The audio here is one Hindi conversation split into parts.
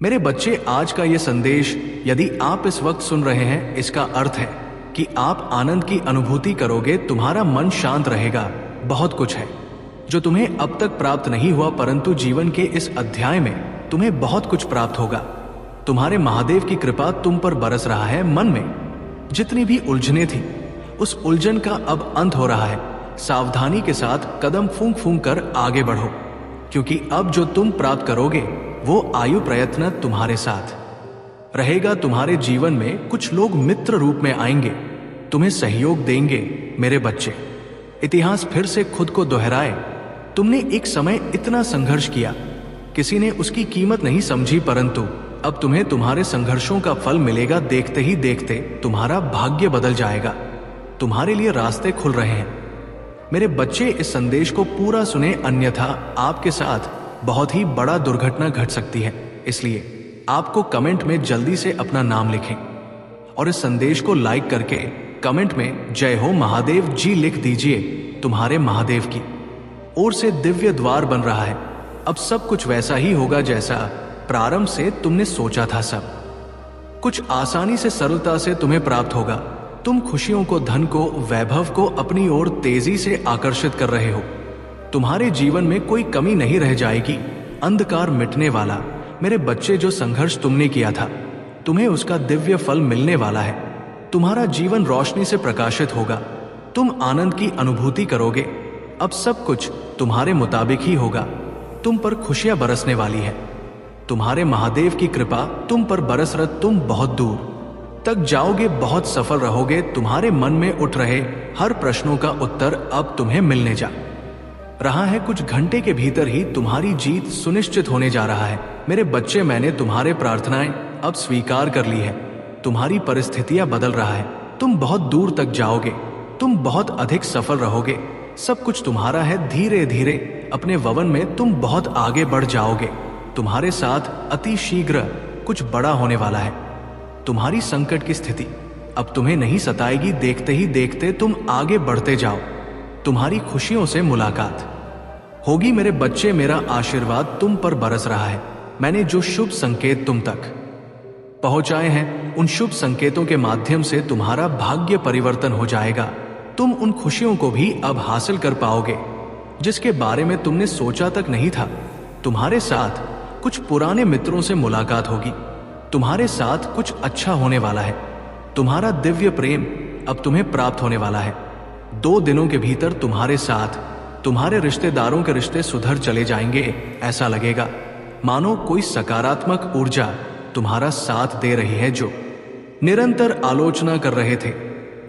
मेरे बच्चे, आज का ये संदेश यदि आप इस वक्त सुन रहे हैं, इसका अर्थ है कि आप आनंद की अनुभूति करोगे, तुम्हारा मन शांत रहेगा। बहुत कुछ है जो तुम्हें अब तक प्राप्त नहीं हुआ, परंतु जीवन के इस अध्याय में तुम्हें बहुत कुछ प्राप्त होगा। तुम्हारे महादेव की कृपा तुम पर बरस रहा है। मन में जितनी भी उलझने थी, उस उलझन का अब अंत हो रहा है। सावधानी के साथ कदम फूंक फूंक कर आगे बढ़ो, क्योंकि अब जो तुम प्राप्त करोगे वो आयु प्रयत्न तुम्हारे साथ रहेगा। तुम्हारे जीवन में कुछ लोग मित्र रूप में आएंगे, तुम्हें सहयोग देंगे। मेरे बच्चे, इतिहास फिर से खुद को दोहराए। तुमने एक समय इतना संघर्ष किया, किसी ने उसकी कीमत नहीं समझी, परंतु अब तुम्हें तुम्हारे संघर्षों का फल मिलेगा। देखते ही देखते तुम्हारा भाग्य बदल जाएगा, तुम्हारे लिए रास्ते खुल रहे हैं। मेरे बच्चे, इस संदेश को पूरा सुने, अन्यथा आपके साथ बहुत ही बड़ा दुर्घटना घट सकती है। इसलिए आपको कमेंट में जल्दी से अपना नाम लिखें और इस संदेश को लाइक करके कमेंट में जय हो महादेव जी लिख दीजिए। तुम्हारे महादेव की ओर से दिव्य द्वार बन रहा है। अब सब कुछ वैसा ही होगा जैसा प्रारंभ से तुमने सोचा था। सब कुछ आसानी से, सरलता से तुम्हें प्राप्त होगा। तुम खुशियों को, धन को, वैभव को अपनी ओर तेजी से आकर्षित कर रहे हो। तुम्हारे जीवन में कोई कमी नहीं रह जाएगी। अंधकार मिटने वाला। मेरे बच्चे, जो संघर्ष तुमने किया था, तुम्हें उसका दिव्य फल मिलने वाला है। तुम्हारा जीवन रोशनी से प्रकाशित होगा। तुम आनंद की अनुभूति करोगे। अब सब कुछ तुम्हारे मुताबिक ही होगा। तुम पर खुशियां बरसने वाली है। तुम्हारे महादेव की कृपा तुम पर बरस रही। तुम बहुत दूर तक जाओगे, बहुत सफल रहोगे। तुम्हारे मन में उठ रहे हर प्रश्नों का उत्तर अब तुम्हें मिलने जा रहा है। कुछ घंटे के भीतर ही तुम्हारी जीत सुनिश्चित होने जा रहा है। मेरे बच्चे, मैंने तुम्हारे प्रार्थनाएं अब स्वीकार कर ली है। तुम्हारी परिस्थितियां बदल रहा है। तुम बहुत दूर तक जाओगे। तुम बहुत अधिक सफल रहोगे। सब कुछ तुम्हारा है। धीरे धीरे अपने भवन में तुम बहुत आगे बढ़ जाओगे। तुम्हारे साथ अति शीघ्र कुछ बड़ा होने वाला है। तुम्हारी संकट की स्थिति अब तुम्हें नहीं सताएगी। देखते ही देखते तुम आगे बढ़ते जाओ। तुम्हारी खुशियों से मुलाकात होगी। मेरे बच्चे, मेरा आशीर्वाद तुम पर बरस रहा है। मैंने जो शुभ संकेत तुम तक पहुंचाए हैं, उन शुभ संकेतों के माध्यम से तुम्हारा भाग्य परिवर्तन हो जाएगा। तुम उन खुशियों को भी अब हासिल कर पाओगे जिसके बारे में तुमने सोचा तक नहीं था। तुम्हारे साथ कुछ पुराने मित्रों से मुलाकात होगी। तुम्हारे साथ कुछ अच्छा होने वाला है। तुम्हारा दिव्य प्रेम अब तुम्हें प्राप्त होने वाला है। 2 दिनों के भीतर तुम्हारे साथ तुम्हारे रिश्तेदारों के रिश्ते सुधर चले जाएंगे। ऐसा लगेगा मानो कोई सकारात्मक ऊर्जा तुम्हारा साथ दे रही है। जो निरंतर आलोचना कर रहे थे,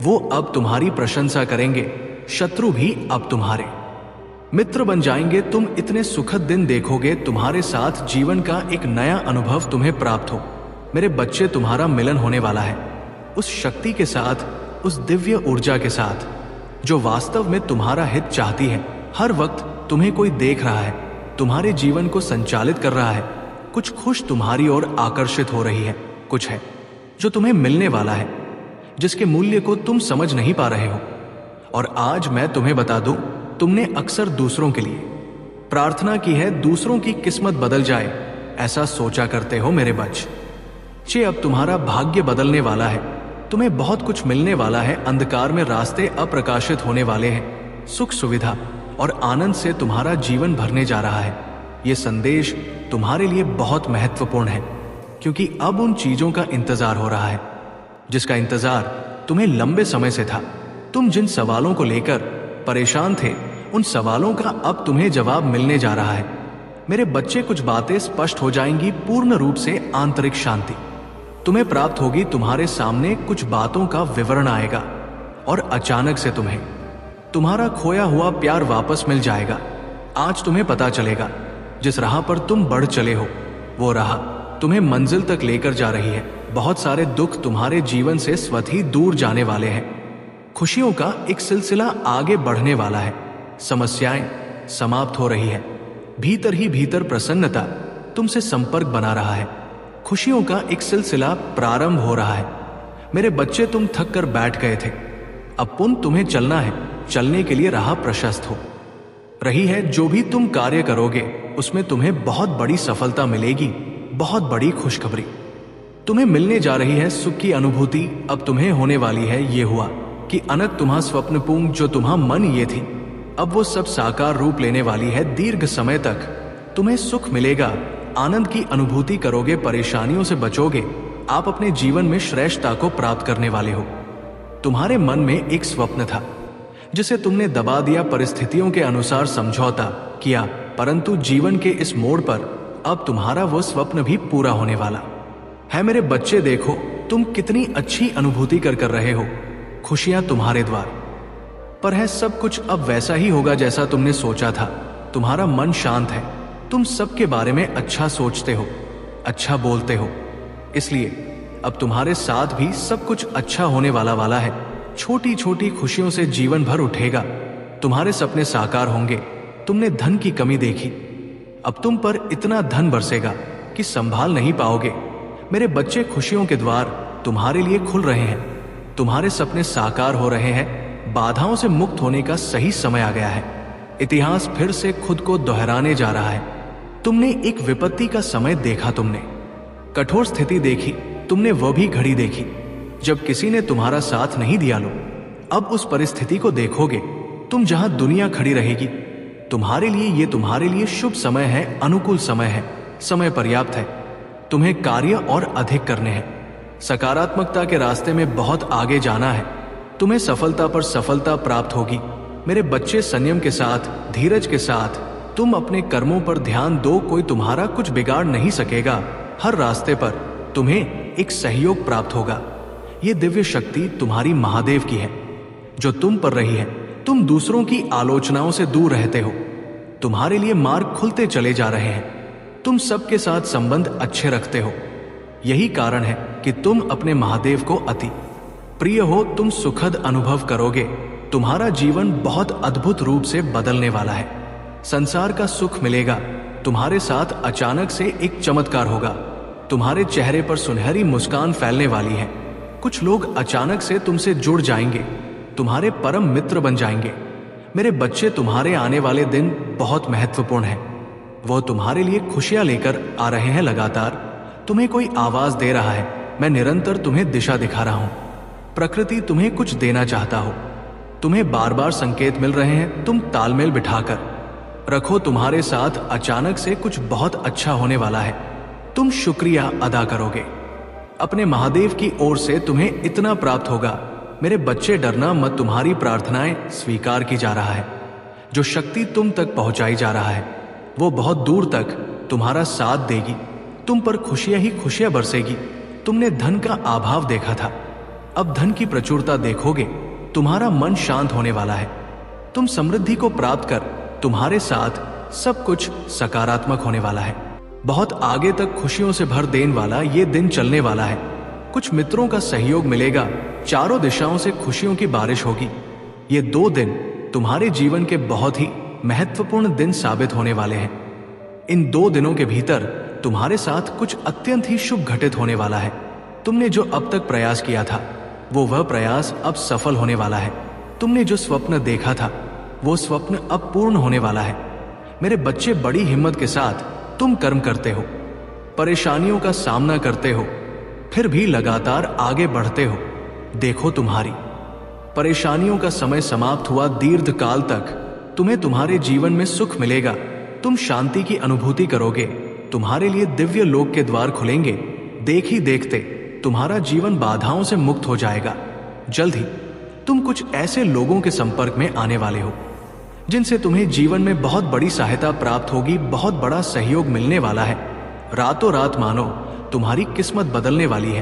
वो अब तुम्हारी प्रशंसा करेंगे। शत्रु भी अब तुम्हारे मित्र बन जाएंगे। तुम इतने सुखद दिन देखोगे। तुम्हारे साथ जीवन का एक नया अनुभव तुम्हें प्राप्त हो। मेरे बच्चे, तुम्हारा मिलन होने वाला है उस शक्ति के साथ, उस दिव्य ऊर्जा के साथ जो वास्तव में तुम्हारा हित चाहती है। हर वक्त तुम्हें कोई देख रहा है, तुम्हारे जीवन को संचालित कर रहा है। कुछ खुश तुम्हारी ओर आकर्षित हो रही है। कुछ है जो तुम्हें मिलने वाला है, जिसके मूल्य को तुम समझ नहीं पा रहे हो। और आज मैं तुम्हें बता दूं, तुमने अक्सर दूसरों के लिए प्रार्थना की है, दूसरों की किस्मत बदल जाए, ऐसा सोचा करते हो। मेरे बच्चे, अब तुम्हारा भाग्य बदलने वाला है। तुम्हें बहुत कुछ मिलने वाला है। अंधकार में रास्ते अप्रकाशित होने वाले हैं। सुख, सुविधा और आनंद से तुम्हारा जीवन भरने जा रहा है। यह संदेश तुम्हारे लिए बहुत महत्वपूर्ण है, क्योंकि अब उन चीजों का इंतजार हो रहा है जिसका इंतजार तुम्हें लंबे समय से था। तुम जिन सवालों को लेकर परेशान थे, उन सवालों का अब तुम्हें जवाब मिलने जा रहा है। मेरे बच्चे, कुछ बातें स्पष्ट हो जाएंगी। पूर्ण रूप से आंतरिक शांति तुम्हें प्राप्त होगी। तुम्हारे सामने कुछ बातों का विवरण आएगा और अचानक से तुम्हें तुम्हारा खोया हुआ प्यार वापस मिल जाएगा। आज तुम्हें पता चलेगा, जिस राह पर तुम बढ़ चले हो, वो राह तुम्हें मंजिल तक लेकर जा रही है। बहुत सारे दुख तुम्हारे जीवन से स्वतः ही दूर जाने वाले हैं। खुशियों का एक सिलसिला आगे बढ़ने वाला है। समस्याएं समाप्त हो रही है। भीतर ही भीतर प्रसन्नता तुमसे संपर्क बना रहा है। खुशियों का एक सिलसिला प्रारंभ हो रहा है। मेरे बच्चे, तुम थक कर बैठ गए थे। अब पुनः तुम्हें चलना है। चलने के लिए राह प्रशस्त हो रही है। जो भी तुम कार्य करोगे, उसमें तुम्हें बहुत बड़ी सफलता मिलेगी। बहुत बड़ी खुशखबरी। तुम्हें मिलने जा रही है सुख की अनुभूति। अब तुम्हें होने वाली है ये हुआ कि अनक तुम्हारा स्वप्नपूंग जो तुम्हारा मन ये थी, अब वो सब साकार रूप लेने वाली है। दीर्घ समय तक तुम्हें सुख मिलेगा, आनंद की अनुभूति करोगे, परेशानियों से बचोगे। आप अपने जीवन में श्रेष्ठता को प्राप्त करने वाले हो। तुम्हारे मन में एक स्वप्न था जिसे तुमने दबा दिया, परिस्थितियों के अनुसार समझौता किया, परंतु जीवन के इस मोड़ पर अब तुम्हारा वो स्वप्न भी पूरा होने वाला है। मेरे बच्चे देखो तुम कितनी अच्छी अनुभूति कर रहे हो। खुशियां तुम्हारे द्वार पर है। सब कुछ अब वैसा ही होगा जैसा तुमने सोचा था। तुम्हारा मन शांत है, तुम सबके बारे में अच्छा सोचते हो, अच्छा बोलते हो, इसलिए अब तुम्हारे साथ भी सब कुछ अच्छा होने वाला है। छोटी छोटी खुशियों से जीवन भर उठेगा। तुम्हारे सपने साकार होंगे। तुमने धन की कमी देखी, अब तुम पर इतना धन बरसेगा कि संभाल नहीं पाओगे। मेरे बच्चे, खुशियों के द्वार तुम्हारे लिए खुल रहे हैं। तुम्हारे सपने साकार हो रहे हैं। बाधाओं से मुक्त होने का सही समय आ गया है। इतिहास फिर से खुद को दोहराने जा रहा है। तुमने एक विपत्ति का समय देखा, तुमने कठोर स्थिति देखी, तुमने वह भी घड़ी देखी जब किसी ने तुम्हारा साथ नहीं दिया। लो अब उस परिस्थिति को देखोगे, तुम जहां दुनिया खड़ी रहेगी। तुम्हारे लिए शुभ समय है, अनुकूल समय है, समय पर्याप्त है। तुम्हें कार्य और अधिक करने हैं। सकारात्मकता के रास्ते में बहुत आगे जाना है। तुम्हें सफलता पर सफलता प्राप्त होगी। मेरे बच्चे, संयम के साथ, धीरज के साथ तुम अपने कर्मों पर ध्यान दो। कोई तुम्हारा कुछ बिगाड़ नहीं सकेगा। हर रास्ते पर तुम्हें एक सहयोग प्राप्त होगा। ये दिव्य शक्ति तुम्हारी महादेव की है जो तुम पर रही है। तुम दूसरों की आलोचनाओं से दूर रहते हो। तुम्हारे लिए मार्ग खुलते चले जा रहे हैं। तुम सबके साथ संबंध अच्छे रखते हो। यही कारण है कि तुम अपने महादेव को अति प्रिय हो। तुम सुखद अनुभव करोगे। तुम्हारा जीवन बहुत अद्भुत रूप से बदलने वाला है। संसार का सुख मिलेगा। तुम्हारे साथ अचानक से एक चमत्कार होगा। तुम्हारे चेहरे पर सुनहरी मुस्कान फैलने वाली है। कुछ लोग अचानक से तुमसे जुड़ जाएंगे, तुम्हारे परम मित्र बन जाएंगे। मेरे बच्चे, तुम्हारे आने वाले दिन बहुत महत्वपूर्ण है। वो तुम्हारे लिए खुशियां लेकर आ रहे हैं। लगातार तुम्हें कोई आवाज दे रहा है। मैं निरंतर तुम्हें दिशा दिखा रहा हूं। प्रकृति तुम्हें कुछ देना चाहता हो। तुम्हें बार बार संकेत मिल रहे हैं। तुम तालमेल बिठाकर रखो। तुम्हारे साथ अचानक से कुछ बहुत अच्छा होने वाला है। तुम शुक्रिया अदा करोगे। अपने महादेव की ओर से तुम्हें इतना प्राप्त होगा। मेरे बच्चे, डरना मत। तुम्हारी प्रार्थनाएं स्वीकार की जा रहा है। जो शक्ति तुम तक पहुंचाई जा रहा है वो बहुत दूर तक तुम्हारा साथ देगी। तुम पर खुशियां ही खुशियां बरसेगी। तुमने धन का अभाव देखा था, अब धन की प्रचुरता देखोगे। तुम्हारा मन शांत होने वाला है। तुम समृद्धि को प्राप्त कर तुम्हारे साथ सब कुछ सकारात्मक होने वाला है। बहुत आगे तक खुशियों से भर देने वाला ये दिन चलने वाला है। कुछ मित्रों का सहयोग मिलेगा। चारों दिशाओं से खुशियों की बारिश होगी। ये 2 दिन तुम्हारे जीवन के बहुत ही महत्वपूर्ण दिन साबित होने वाले हैं। इन 2 दिनों के भीतर तुम्हारे साथ कुछ अत्यंत ही शुभ घटित होने वाला है। तुमने जो अब तक प्रयास किया था वह प्रयास अब सफल होने वाला है। तुमने जो स्वप्न देखा था वो स्वप्न अब पूर्ण होने वाला है। मेरे बच्चे, बड़ी हिम्मत के साथ तुम कर्म करते हो, परेशानियों का सामना करते हो, फिर भी लगातार आगे बढ़ते हो। देखो, तुम्हारी परेशानियों का समय समाप्त हुआ। दीर्घ काल तक तुम्हें तुम्हारे जीवन में सुख मिलेगा। तुम शांति की अनुभूति करोगे। तुम्हारे लिए दिव्य लोक के द्वार खुलेंगे। देख ही देखते तुम्हारा जीवन बाधाओं से मुक्त हो जाएगा। जल्द ही तुम कुछ ऐसे लोगों के संपर्क में आने वाले हो जिनसे तुम्हें जीवन में बहुत बड़ी सहायता प्राप्त होगी। बहुत बड़ा सहयोग मिलने वाला है। रातों रात मानो तुम्हारी किस्मत बदलने वाली है।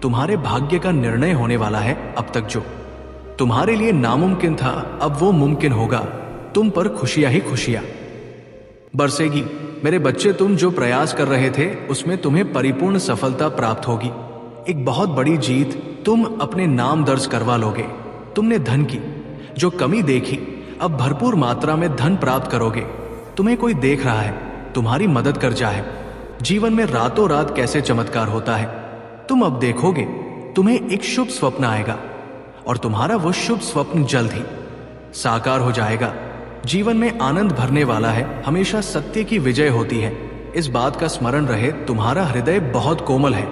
तुम्हारे भाग्य का निर्णय होने वाला है। अब तक जो तुम्हारे लिए नामुमकिन था अब वो मुमकिन होगा। तुम पर खुशियां ही खुशियां बरसेगी। मेरे बच्चे, तुम जो प्रयास कर रहे थे उसमें तुम्हें परिपूर्ण सफलता प्राप्त होगी। एक बहुत बड़ी जीत तुम अपने नाम दर्ज करवा लोगे। तुमने धन की जो कमी देखी अब भरपूर मात्रा में धन प्राप्त करोगे। तुम्हें कोई देख रहा है, तुम्हारी मदद कर जाए। जीवन में रातों रात कैसे चमत्कार होता है तुम अब देखोगे। तुम्हें एक शुभ स्वप्न आएगा और तुम्हारा वो शुभ स्वप्न जल्द ही साकार हो जाएगा। जीवन में आनंद भरने वाला है। हमेशा सत्य की विजय होती है। इस बात का स्मरण रहे, तुम्हारा हृदय बहुत कोमल है।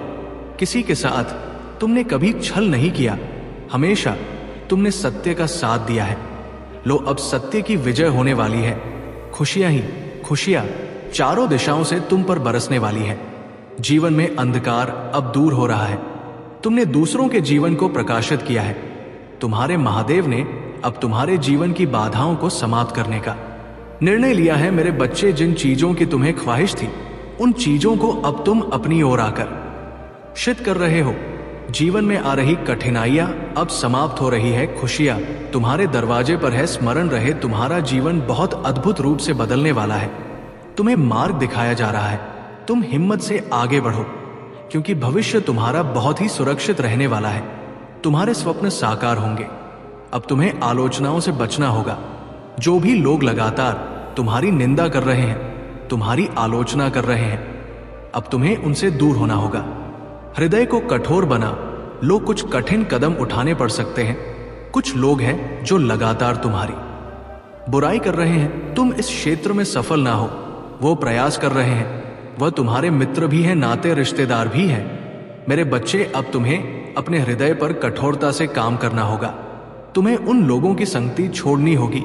किसी के साथ तुमने कभी छल नहीं किया, हमेशा तुमने सत्य का साथ दिया है। लो, अब सत्य की विजय होने वाली है। खुशियां ही खुशियां चारों दिशाओं से तुम पर बरसने वाली है। जीवन में अंधकार अब दूर हो रहा है। तुमने दूसरों के जीवन को प्रकाशित किया है। तुम्हारे महादेव ने अब तुम्हारे जीवन की बाधाओं को समाप्त करने का निर्णय लिया है। मेरे बच्चे, जिन चीजों की तुम्हें ख्वाहिश थी, उन चीजों को अब तुम अपनी ओर आकर शित कर रहे हो। जीवन में आ रही कठिनाइयां अब समाप्त हो रही है। खुशियां तुम्हारे दरवाजे पर है। स्मरण रहे, तुम्हारा जीवन बहुत अद्भुत रूप से बदलने वाला है। तुम्हें मार्ग दिखाया जा रहा है। तुम हिम्मत से आगे बढ़ो, क्योंकि भविष्य तुम्हारा बहुत ही सुरक्षित रहने वाला है। तुम्हारे स्वप्न साकार होंगे। अब तुम्हें आलोचनाओं से बचना होगा। जो भी लोग लगातार तुम्हारी निंदा कर रहे हैं, तुम्हारी आलोचना कर रहे हैं, अब तुम्हें उनसे दूर होना होगा। हृदय को कठोर बना लो। कुछ कठिन कदम उठाने पड़ सकते हैं। कुछ लोग हैं जो लगातार तुम्हारी बुराई कर रहे हैं। तुम इस क्षेत्र में सफल ना हो, वो प्रयास कर रहे हैं। वह तुम्हारे मित्र भी हैं, नाते रिश्तेदार भी हैं। मेरे बच्चे, अब तुम्हें अपने हृदय पर कठोरता से काम करना होगा। तुम्हें उन लोगों की संगति छोड़नी होगी,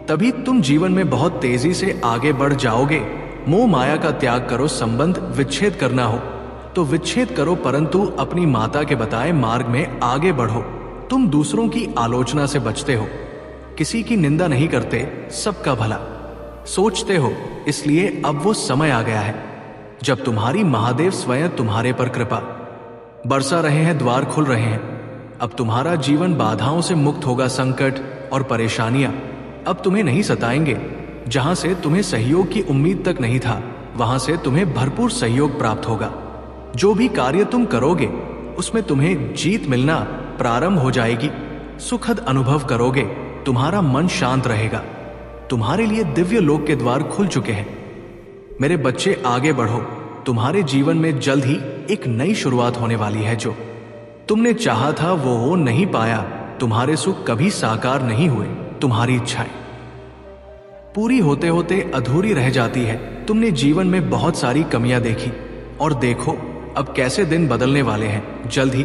तभी तुम जीवन में बहुत तेजी से आगे बढ़ जाओगे। मोह माया का त्याग करो। संबंध विच्छेद करना हो तो विच्छेद करो, परंतु अपनी माता के बताए मार्ग में आगे बढ़ो। तुम दूसरों की आलोचना से बचते हो, किसी की निंदा नहीं करते, सबका भला सोचते हो। इसलिए अब वो समय आ गया है जब तुम्हारी महादेव स्वयं तुम्हारे पर कृपा बरसा रहे हैं। द्वार खुल रहे हैं। अब तुम्हारा जीवन बाधाओं से मुक्त होगा। संकट और परेशानियां अब तुम्हें नहीं सताएंगे। जहां से तुम्हें सहयोग की उम्मीद तक नहीं था, वहां से तुम्हें भरपूर सहयोग प्राप्त होगा। जो भी कार्य तुम करोगे, उसमें तुम्हें जीत मिलना प्रारंभ हो जाएगी। सुखद अनुभव करोगे। तुम्हारा मन शांत रहेगा। तुम्हारे लिए दिव्य लोक के द्वार खुल चुके हैं। मेरे बच्चे, आगे बढ़ो। तुम्हारे जीवन में जल्द ही एक नई शुरुआत होने वाली है। जो तुमने चाहा था वो हो नहीं पाया। तुम्हारे सुख कभी साकार नहीं हुए। तुम्हारी इच्छाएं पूरी होते होते अधूरी रह जाती है। तुमने जीवन में बहुत सारी कमियां देखी, और देखो अब कैसे दिन बदलने वाले हैं। जल्द ही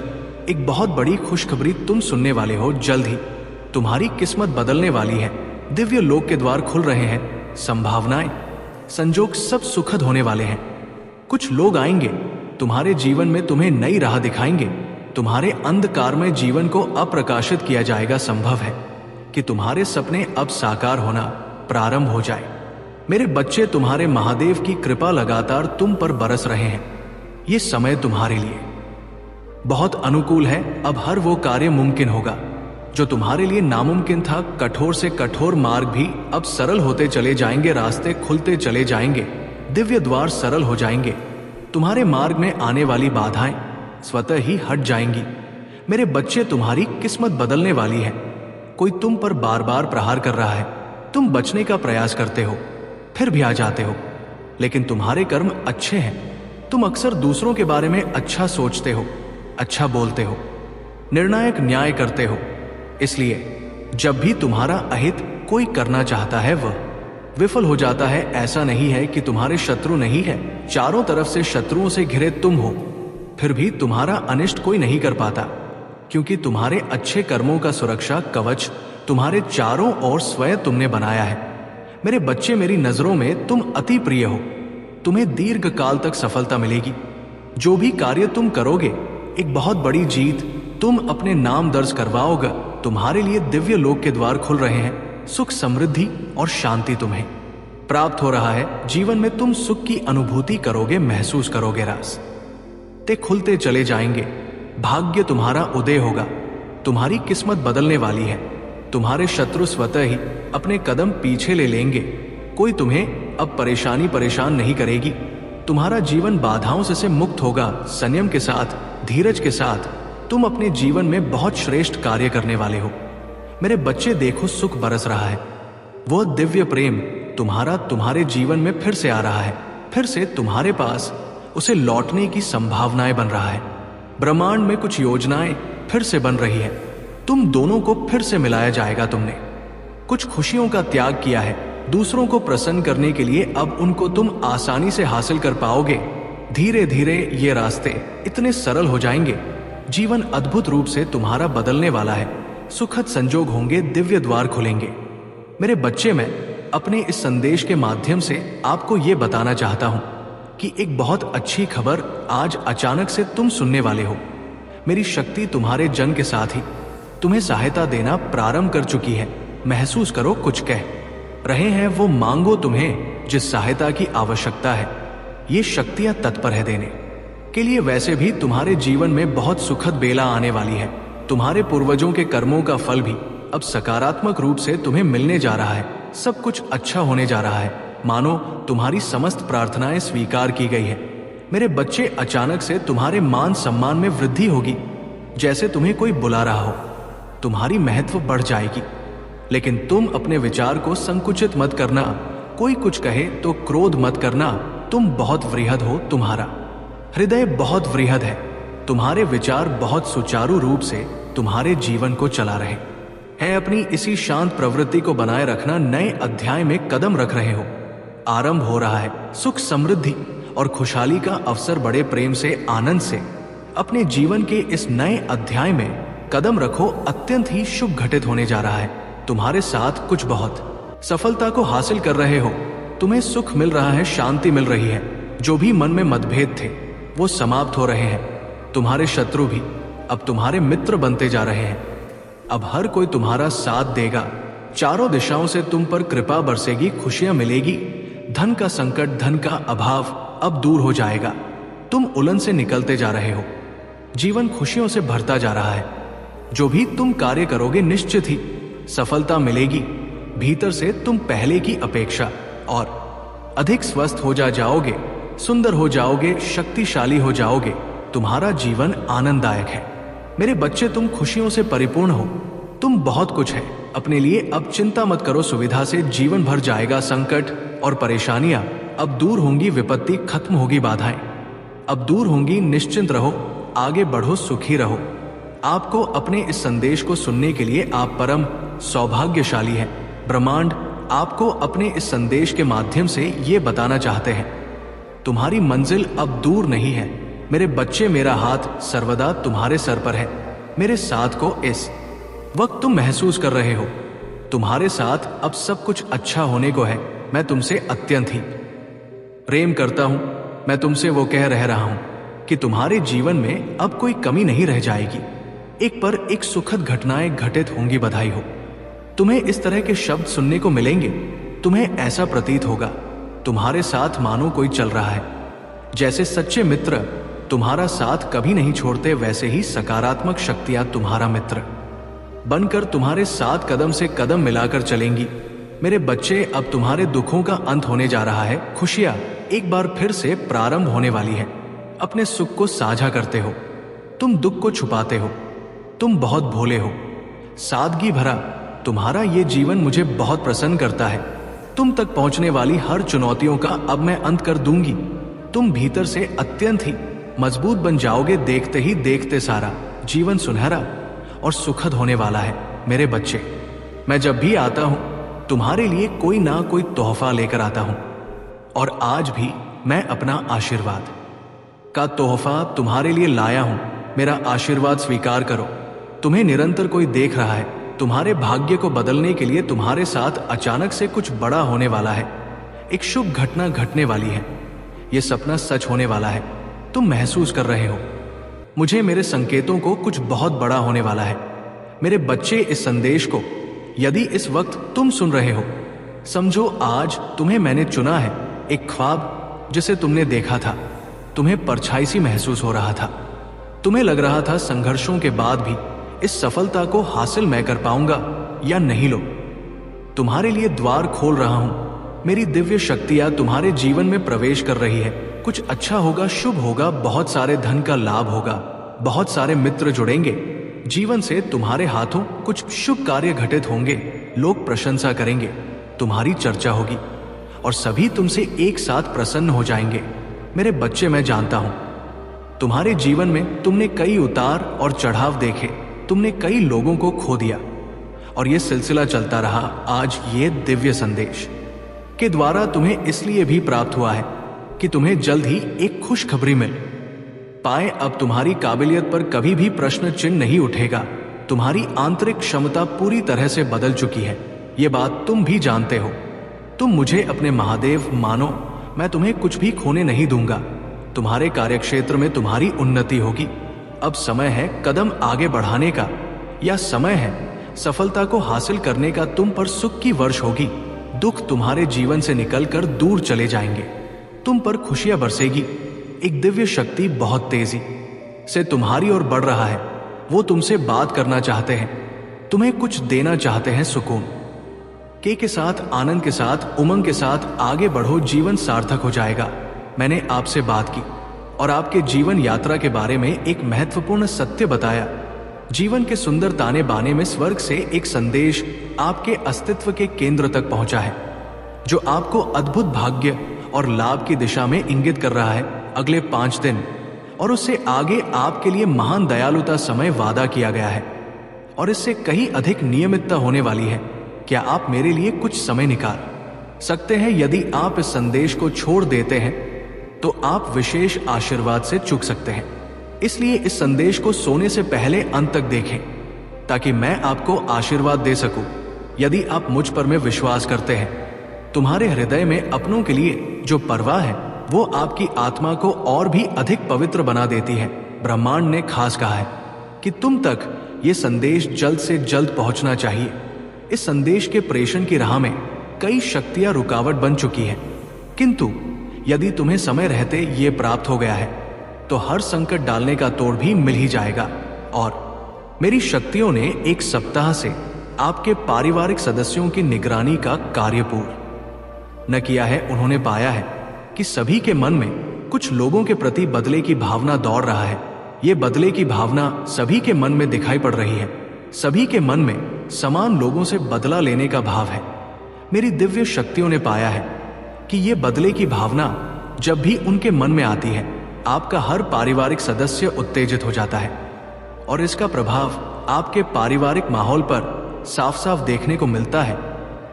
एक बहुत बड़ी खुशखबरी तुम सुनने वाले हो। जल्द ही तुम्हारी किस्मत बदलने वाली है। दिव्य लोक के द्वार खुल रहे हैं। संभावनाएं, संजोग सब सुखद होने वाले हैं। कुछ लोग आएंगे तुम्हारे जीवन में, तुम्हें नई राह दिखाएंगे। तुम्हारे अंधकारमय जीवन को अप्रकाशित किया जाएगा। संभव है कि तुम्हारे सपने अब साकार होना प्रारंभ हो जाए। मेरे बच्चे, तुम्हारे महादेव की कृपा लगातार तुम पर बरस रहे हैं। ये समय तुम्हारे लिए बहुत अनुकूल है। अब हर वो कार्य मुमकिन होगा जो तुम्हारे लिए नामुमकिन था। कठोर से कठोर मार्ग भी अब सरल होते चले जाएंगे। रास्ते खुलते चले जाएंगे। दिव्य द्वार सरल हो जाएंगे। तुम्हारे मार्ग में आने वाली बाधाएं स्वतः ही हट जाएंगी। मेरे बच्चे, तुम्हारी किस्मत बदलने वाली है। कोई तुम पर बार बार प्रहार कर रहा है। तुम बचने का प्रयास करते हो, फिर भी आ जाते हो, लेकिन तुम्हारे कर्म अच्छे हैं। तुम अक्सर दूसरों के बारे में अच्छा सोचते हो, अच्छा बोलते हो, निर्णायक न्याय करते हो। इसलिए जब भी तुम्हारा अहित कोई करना चाहता है, वह विफल हो जाता है। ऐसा नहीं है कि तुम्हारे शत्रु नहीं है। चारों तरफ से शत्रुओं से घिरे तुम हो, फिर भी तुम्हारा अनिष्ट कोई नहीं कर पाता, क्योंकि तुम्हारे अच्छे कर्मों का सुरक्षा कवच तुम्हारे चारों ओर स्वयं तुमने बनाया है। मेरे बच्चे, मेरी नजरों में तुम अति प्रिय हो। तुम्हें दीर्घ काल तक सफलता मिलेगी। जो भी कार्य तुम करोगे, एक बहुत बड़ी जीत तुम अपने नाम दर्ज करवाओगे। तुम्हारे लिए दिव्य लोक के द्वार खुल रहे हैं। सुख, समृद्धि और शांति तुम्हें प्राप्त हो रहा है। जीवन में तुम सुख की अनुभूति करोगे, महसूस करोगे। रास्ते खुलते चले जाएंगे। भाग्य तुम्हारा उदय होगा। तुम्हारी किस्मत बदलने वाली है। तुम्हारे शत्रु स्वतः ही अपने कदम पीछे ले लेंगे। कोई तुम्हें अब परेशान नहीं करेगी। तुम्हारा जीवन बाधाओं से मुक्त होगा। संयम के साथ, धीरज के साथ तुम अपने जीवन में बहुत श्रेष्ठ कार्य करने वाले हो। मेरे बच्चे, देखो सुख बरस रहा है। वो दिव्य प्रेम तुम्हारे जीवन में फिर से आ रहा है। फिर से तुम्हारे पास उसे लौटने की संभावनाएं बन रहा है। ब्रह्मांड में कुछ योजनाएं फिर से बन रही है। तुम दोनों को फिर से मिलाया जाएगा। तुमने कुछ खुशियों का त्याग किया है दूसरों को प्रसन्न करने के लिए अब उनको तुम आसानी से हासिल कर पाओगे। धीरे धीरे ये रास्ते इतने सरल हो जाएंगे, जीवन अद्भुत रूप से तुम्हारा बदलने वाला है। सुखद संजोग होंगे, दिव्य द्वार खुलेंगे। मेरे बच्चे, मैं अपने इस संदेश के माध्यम से आपको ये बताना चाहता हूं कि एक बहुत अच्छी खबर आज अचानक से तुम सुनने वाले हो। मेरी शक्ति तुम्हारे जन के साथ ही तुम्हें सहायता देना प्रारंभ कर चुकी है। महसूस करो, कुछ कह रहे हैं वो मांगो, तुम्हें जिस सहायता की आवश्यकता है ये शक्तियां तत्पर है देने के लिए। वैसे भी तुम्हारे जीवन में बहुत सुखद बेला आने वाली है। तुम्हारे पूर्वजों के कर्मों का फल भी अब सकारात्मक रूप से तुम्हें मिलने जा रहा है। सब कुछ अच्छा होने जा रहा है, मानो तुम्हारी समस्त प्रार्थनाएं स्वीकार की गई है। मेरे बच्चे, अचानक से तुम्हारे मान सम्मान में वृद्धि होगी, जैसे तुम्हें कोई बुला रहा हो। तुम्हारी महत्व बढ़ जाएगी, लेकिन तुम अपने विचार को संकुचित मत करना। कोई कुछ कहे तो क्रोध मत करना। तुम बहुत वृहद हो, तुम्हारा हृदय बहुत वृहद है। तुम्हारे विचार बहुत सुचारू रूप से तुम्हारे जीवन को चला रहे हैं। अपनी इसी शांत प्रवृत्ति को बनाए रखना। नए अध्याय में कदम रख रहे हो, आरंभ हो रहा है। सुख, समृद्धि और खुशहाली का अवसर बड़े प्रेम से, आनंद से अपने जीवन के इस नए अध्याय में कदम रखो। अत्यंत ही शुभ घटित होने जा रहा है। तुम्हारे साथ कुछ बहुत सफलता को हासिल कर रहे हो। तुम्हें सुख मिल रहा है, शांति मिल रही है। जो भी मन में मतभेद थे वो समाप्त हो रहे हैं। तुम्हारे शत्रु भी अब तुम्हारे मित्र बनते जा रहे हैं। अब हर कोई तुम्हारा साथ देगा। चारों दिशाओं से तुम पर कृपा बरसेगी, खुशियां मिलेगी। धन का संकट, धन का अभाव अब दूर हो जाएगा। तुम उलझन से निकलते जा रहे हो। जीवन खुशियों से भरता जा रहा है। जो भी तुम कार्य करोगे निश्चित ही सफलता मिलेगी। भीतर से तुम पहले की अपेक्षा और अधिक स्वस्थ हो जाओगे, सुंदर हो जाओगे, शक्तिशाली हो जाओगे। तुम्हारा जीवन आनंददायक है। मेरे बच्चे, तुम खुशियों से परिपूर्ण हो। तुम बहुत कुछ है अपने लिए। अब चिंता मत करो, सुविधा से जीवन भर जाएगा। संकट और परेशानियां अब दूर होंगी, विपत्ति खत्म होगी, बाधाएं अब दूर होंगी। निश्चिंत रहो, आगे बढ़ो, सुखी रहो। आपको अपने इस संदेश को सुनने के लिए आप परम सौभाग्यशाली हैं। ब्रह्मांड आपको अपने इस संदेश के माध्यम से ये बताना चाहते हैं, तुम्हारी मंजिल अब दूर नहीं है। मेरे बच्चे, मेरा हाथ सर्वदा तुम्हारे सर पर है। मेरे साथ को इस वक्त तुम महसूस कर रहे हो। तुम्हारे साथ अब सब कुछ अच्छा होने को है। मैं तुमसे अत्यंत ही प्रेम करता हूं। मैं तुमसे वो कह रहा हूं कि तुम्हारे जीवन में अब कोई कमी नहीं रह जाएगी। एक पर एक सुखद घटनाएं घटित होंगी। बधाई हो। तुम्हें इस तरह के शब्द सुनने को मिलेंगे। तुम्हें ऐसा प्रतीत होगा तुम्हारे साथ मानो कोई चल रहा है। जैसे सच्चे मित्र तुम्हारा साथ कभी नहीं छोड़ते, वैसे ही सकारात्मक शक्तियां तुम्हारा मित्र बनकर तुम्हारे साथ कदम से कदम मिलाकर चलेंगी। मेरे बच्चे, अब तुम्हारे दुखों का अंत होने जा रहा है। खुशियां एक बार फिर से प्रारंभ होने वाली है। अपने सुख को साझा करते हो, तुम दुख को छुपाते हो। तुम बहुत भोले हो, सादगी भरा। तुम्हारा ये जीवन मुझे बहुत प्रसन्न करता है। तुम तक पहुंचने वाली हर चुनौतियों का अब मैं अंत कर दूंगी। तुम भीतर से अत्यंत ही मजबूत बन जाओगे। देखते ही देखते सारा जीवन सुनहरा और सुखद होने वाला है। मेरे बच्चे, मैं जब भी आता हूं तुम्हारे लिए कोई ना कोई तोहफा लेकर आता हूं, और आज भी मैं अपना आशीर्वाद का तोहफा तुम्हारे लिए लाया हूं। मेरा आशीर्वाद स्वीकार करो। तुम्हें निरंतर कोई देख रहा है। तुम्हारे भाग्य को बदलने के लिए तुम्हारे साथ अचानक से कुछ बड़ा होने वाला है। एक शुभ घटना घटने वाली है। यह सपना सच होने वाला है। तुम महसूस कर रहे हो मुझे मेरे संकेतों को कुछ बहुत बड़ा होने वाला है। मेरे बच्चे, इस संदेश को यदि इस वक्त तुम सुन रहे हो, समझो आज तुम्हें मैंने चुना है। एक ख्वाब जिसे तुमने देखा था, तुम्हें परछाई सी महसूस हो रहा था। तुम्हें लग रहा था संघर्षों के बाद भी इस सफलता को हासिल मैं कर पाऊंगा या नहीं। लो, तुम्हारे लिए द्वार खोल रहा हूं। मेरी दिव्य शक्तियां तुम्हारे जीवन में प्रवेश कर रही है। कुछ अच्छा होगा, शुभ होगा। बहुत सारे धन का लाभ होगा। बहुत सारे मित्र जुड़ेंगे। जीवन से तुम्हारे हाथों कुछ शुभ कार्य घटित होंगे। लोग प्रशंसा करेंगे, तुम्हारी चर्चा होगी और सभी तुमसे एक साथ प्रसन्न हो जाएंगे। मेरे बच्चे, मैं जानता हूं तुम्हारे जीवन में तुमने कई उतार और चढ़ाव देखे। तुमने कई लोगों को खो दिया और यह सिलसिला चलता रहा। आज ये दिव्य संदेश के द्वारा तुम्हें इसलिए भी प्राप्त हुआ है कि तुम्हें जल्द ही एक खुशखबरी मिल पाए। अब तुम्हारी काबिलियत पर कभी भी प्रश्न चिन्ह नहीं उठेगा। तुम्हारी आंतरिक क्षमता पूरी तरह से बदल चुकी है, ये बात तुम भी जानते हो। तुम मुझे अपने महादेव मानो, मैं तुम्हें कुछ भी खोने नहीं दूंगा। तुम्हारे कार्यक्षेत्र में तुम्हारी उन्नति होगी। अब समय है कदम आगे बढ़ाने का, या समय है सफलता को हासिल करने का। तुम पर सुख की वर्ष होगी। दुख तुम्हारे जीवन से निकलकर दूर चले जाएंगे। तुम पर खुशियां बरसेगी। एक दिव्य शक्ति बहुत तेजी से तुम्हारी ओर बढ़ रहा है। वो तुमसे बात करना चाहते हैं, तुम्हें कुछ देना चाहते हैं। सुकून के साथ, आनंद के साथ, उमंग के साथ आगे बढ़ो। जीवन सार्थक हो जाएगा। मैंने आपसे बात की और आपके जीवन यात्रा के बारे में एक महत्वपूर्ण सत्य बताया। जीवन के सुंदर ताने बाने में स्वर्ग से एक संदेश आपके अस्तित्व के केंद्र तक पहुंचा है, जो आपको अद्भुत भाग्य और लाभ की दिशा में इंगित कर रहा है। अगले 5 दिन और उससे आगे आपके लिए महान दयालुता समय वादा किया गया है, और इससे कहीं अधिक नियमितता होने वाली है। क्या आप मेरे लिए कुछ समय निकाल सकते हैं? यदि आप इस संदेश को छोड़ देते हैं तो आप विशेष आशीर्वाद से चूक सकते हैं। इसलिए इस संदेश को सोने से पहले अंत तक देखें, ताकि मैं आपको आशीर्वाद दे सकूं। यदि आप मुझ पर में विश्वास करते हैं, तुम्हारे हृदय में अपनों के लिए जो परवाह है वो आपकी आत्मा को और भी अधिक पवित्र बना देती है। ब्रह्मांड ने खास कहा है कि तुम तक ये संदेश जल्द से जल्द पहुंचना चाहिए। इस संदेश के प्रेषण की राह में कई शक्तियां रुकावट बन चुकी हैं, किंतु यदि तुम्हें समय रहते ये प्राप्त हो गया है तो हर संकट डालने का तोड़ भी मिल ही जाएगा। और मेरी शक्तियों ने 1 सप्ताह से आपके पारिवारिक सदस्यों की निगरानी का कार्य पूर्ण न किया है। उन्होंने पाया है कि सभी के मन में कुछ लोगों के प्रति बदले की भावना दौड़ रहा है। ये बदले की भावना सभी के मन में दिखाई पड़ रही है। सभी के मन में समान लोगों से बदला लेने का भाव है। मेरी दिव्य शक्तियों ने पाया है कि ये बदले की भावना जब भी उनके मन में आती है, आपका हर पारिवारिक सदस्य उत्तेजित हो जाता है, और इसका प्रभाव आपके पारिवारिक माहौल पर साफ साफ देखने को मिलता है।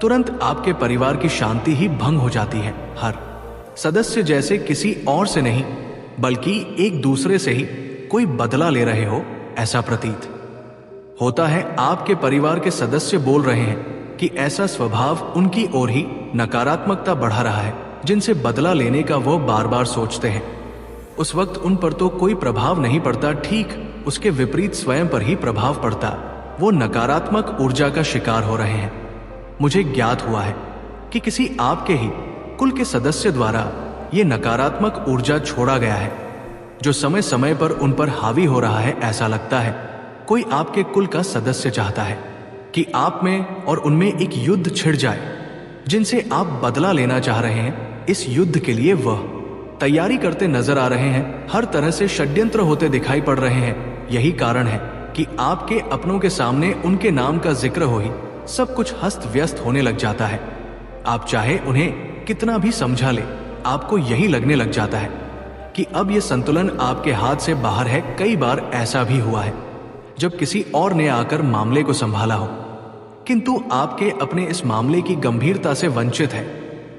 तुरंत आपके परिवार की शांति ही भंग हो जाती है। हर सदस्य जैसे किसी और से नहीं बल्कि एक दूसरे से ही कोई बदला ले रहे हो, ऐसा प्रतीत होता है। आपके परिवार के सदस्य बोल रहे हैं कि ऐसा स्वभाव उनकी ओर ही नकारात्मकता बढ़ा रहा है, जिनसे बदला लेने का वो बार बार सोचते हैं। उस वक्त उन पर तो कोई प्रभाव नहीं पड़ता, ठीक उसके विपरीत स्वयं पर ही प्रभाव पड़ता। वो नकारात्मक ऊर्जा का शिकार हो रहे हैं। मुझे ज्ञात हुआ है कि किसी आपके ही कुल के सदस्य द्वारा ये नकारात्मक ऊर्जा छोड़ा गया है, जो समय समय पर उन पर हावी हो रहा है। ऐसा लगता है कोई आपके कुल का सदस्य चाहता है कि आप में और उनमें एक युद्ध छिड़ जाए, जिनसे आप बदला लेना चाह रहे हैं। इस युद्ध के लिए वह तैयारी करते नजर आ रहे हैं। हर तरह से षड्यंत्र होते दिखाई पड़ रहे हैं। यही कारण है कि आपके अपनों के सामने उनके नाम का जिक्र हो ही सब कुछ हस्त व्यस्त होने लग जाता है। आप चाहे उन्हें कितना भी समझा ले, आपको यही लगने लग जाता है कि अब यह संतुलन आपके हाथ से बाहर है। कई बार ऐसा भी हुआ है जब किसी और ने आकर मामले को संभाला हो, किंतु आपके अपने इस मामले की गंभीरता से वंचित है।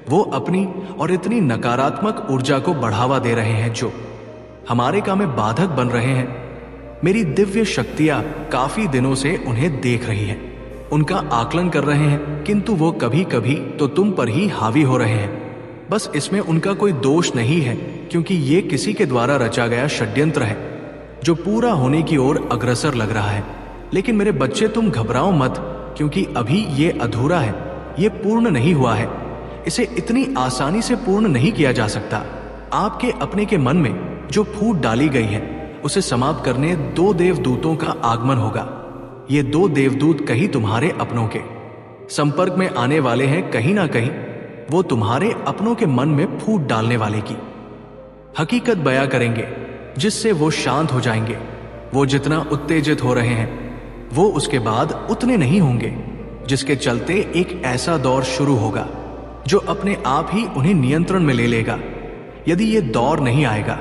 वो अपनी और इतनी नकारात्मक ऊर्जा को बढ़ावा दे रहे हैं जो हमारे काम में बाधक बन रहे हैं। मेरी दिव्य शक्तियां काफी दिनों से उन्हें देख रही हैं, उनका आकलन कर रहे हैं, किंतु वो कभी कभी तो तुम पर ही हावी हो रहे हैं। बस इसमें उनका कोई दोष नहीं है, क्योंकि ये किसी के द्वारा रचा गया षड्यंत्र है जो पूरा होने की ओर अग्रसर लग रहा है। लेकिन मेरे बच्चे, तुम घबराओ मत, क्योंकि अभी ये अधूरा है, ये पूर्ण नहीं हुआ है। इसे इतनी आसानी से पूर्ण नहीं किया जा सकता। आपके अपने के मन में जो फूट डाली गई है, उसे समाप्त करने 2 देवदूतों का आगमन होगा। ये 2 देवदूत कहीं तुम्हारे अपनों के संपर्क में आने वाले हैं। कहीं ना कहीं वो तुम्हारे अपनों के मन में फूट डालने वाले की हकीकत बयां करेंगे, जिससे वो शांत हो जाएंगे। वो जितना उत्तेजित हो रहे हैं, वो उसके बाद उतने नहीं होंगे, जिसके चलते एक ऐसा दौर शुरू होगा जो अपने आप ही उन्हें नियंत्रण में ले लेगा। यदि ये दौर नहीं आएगा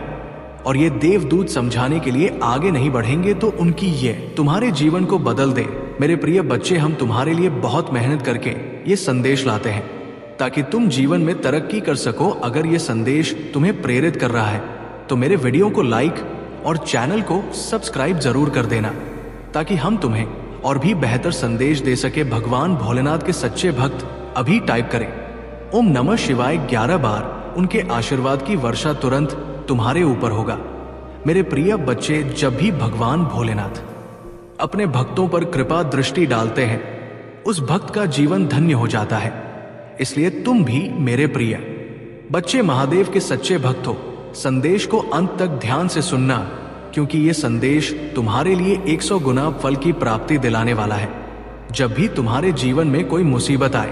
और ये देवदूत समझाने के लिए आगे नहीं बढ़ेंगे, तो उनकी ये तुम्हारे जीवन को बदल दे। मेरे प्रिय बच्चे, हम तुम्हारे लिए बहुत मेहनत करके ये संदेश लाते हैं। ताकि तुम जीवन में तरक्की कर सको। अगर ये संदेश तुम्हें प्रेरित कर रहा है तो मेरे वीडियो को लाइक और चैनल को सब्सक्राइब जरूर कर देना, ताकि हम तुम्हें और भी बेहतर संदेश दे सके। भगवान भोलेनाथ के सच्चे भक्त अभी टाइप करें ओम नमः शिवाय 11 बार। उनके आशीर्वाद की वर्षा तुरंत तुम्हारे ऊपर होगा। मेरे प्रिय बच्चे, जब भी भगवान भोलेनाथ अपने भक्तों पर कृपा दृष्टि डालते हैं, उस भक्त का जीवन धन्य हो जाता है। इसलिए तुम भी मेरे प्रिय बच्चे महादेव के सच्चे भक्त हो। संदेश को अंत तक ध्यान से सुनना, क्योंकि ये संदेश तुम्हारे लिए 100 गुना फल की प्राप्ति दिलाने वाला है। जब भी तुम्हारे जीवन में कोई मुसीबत आए,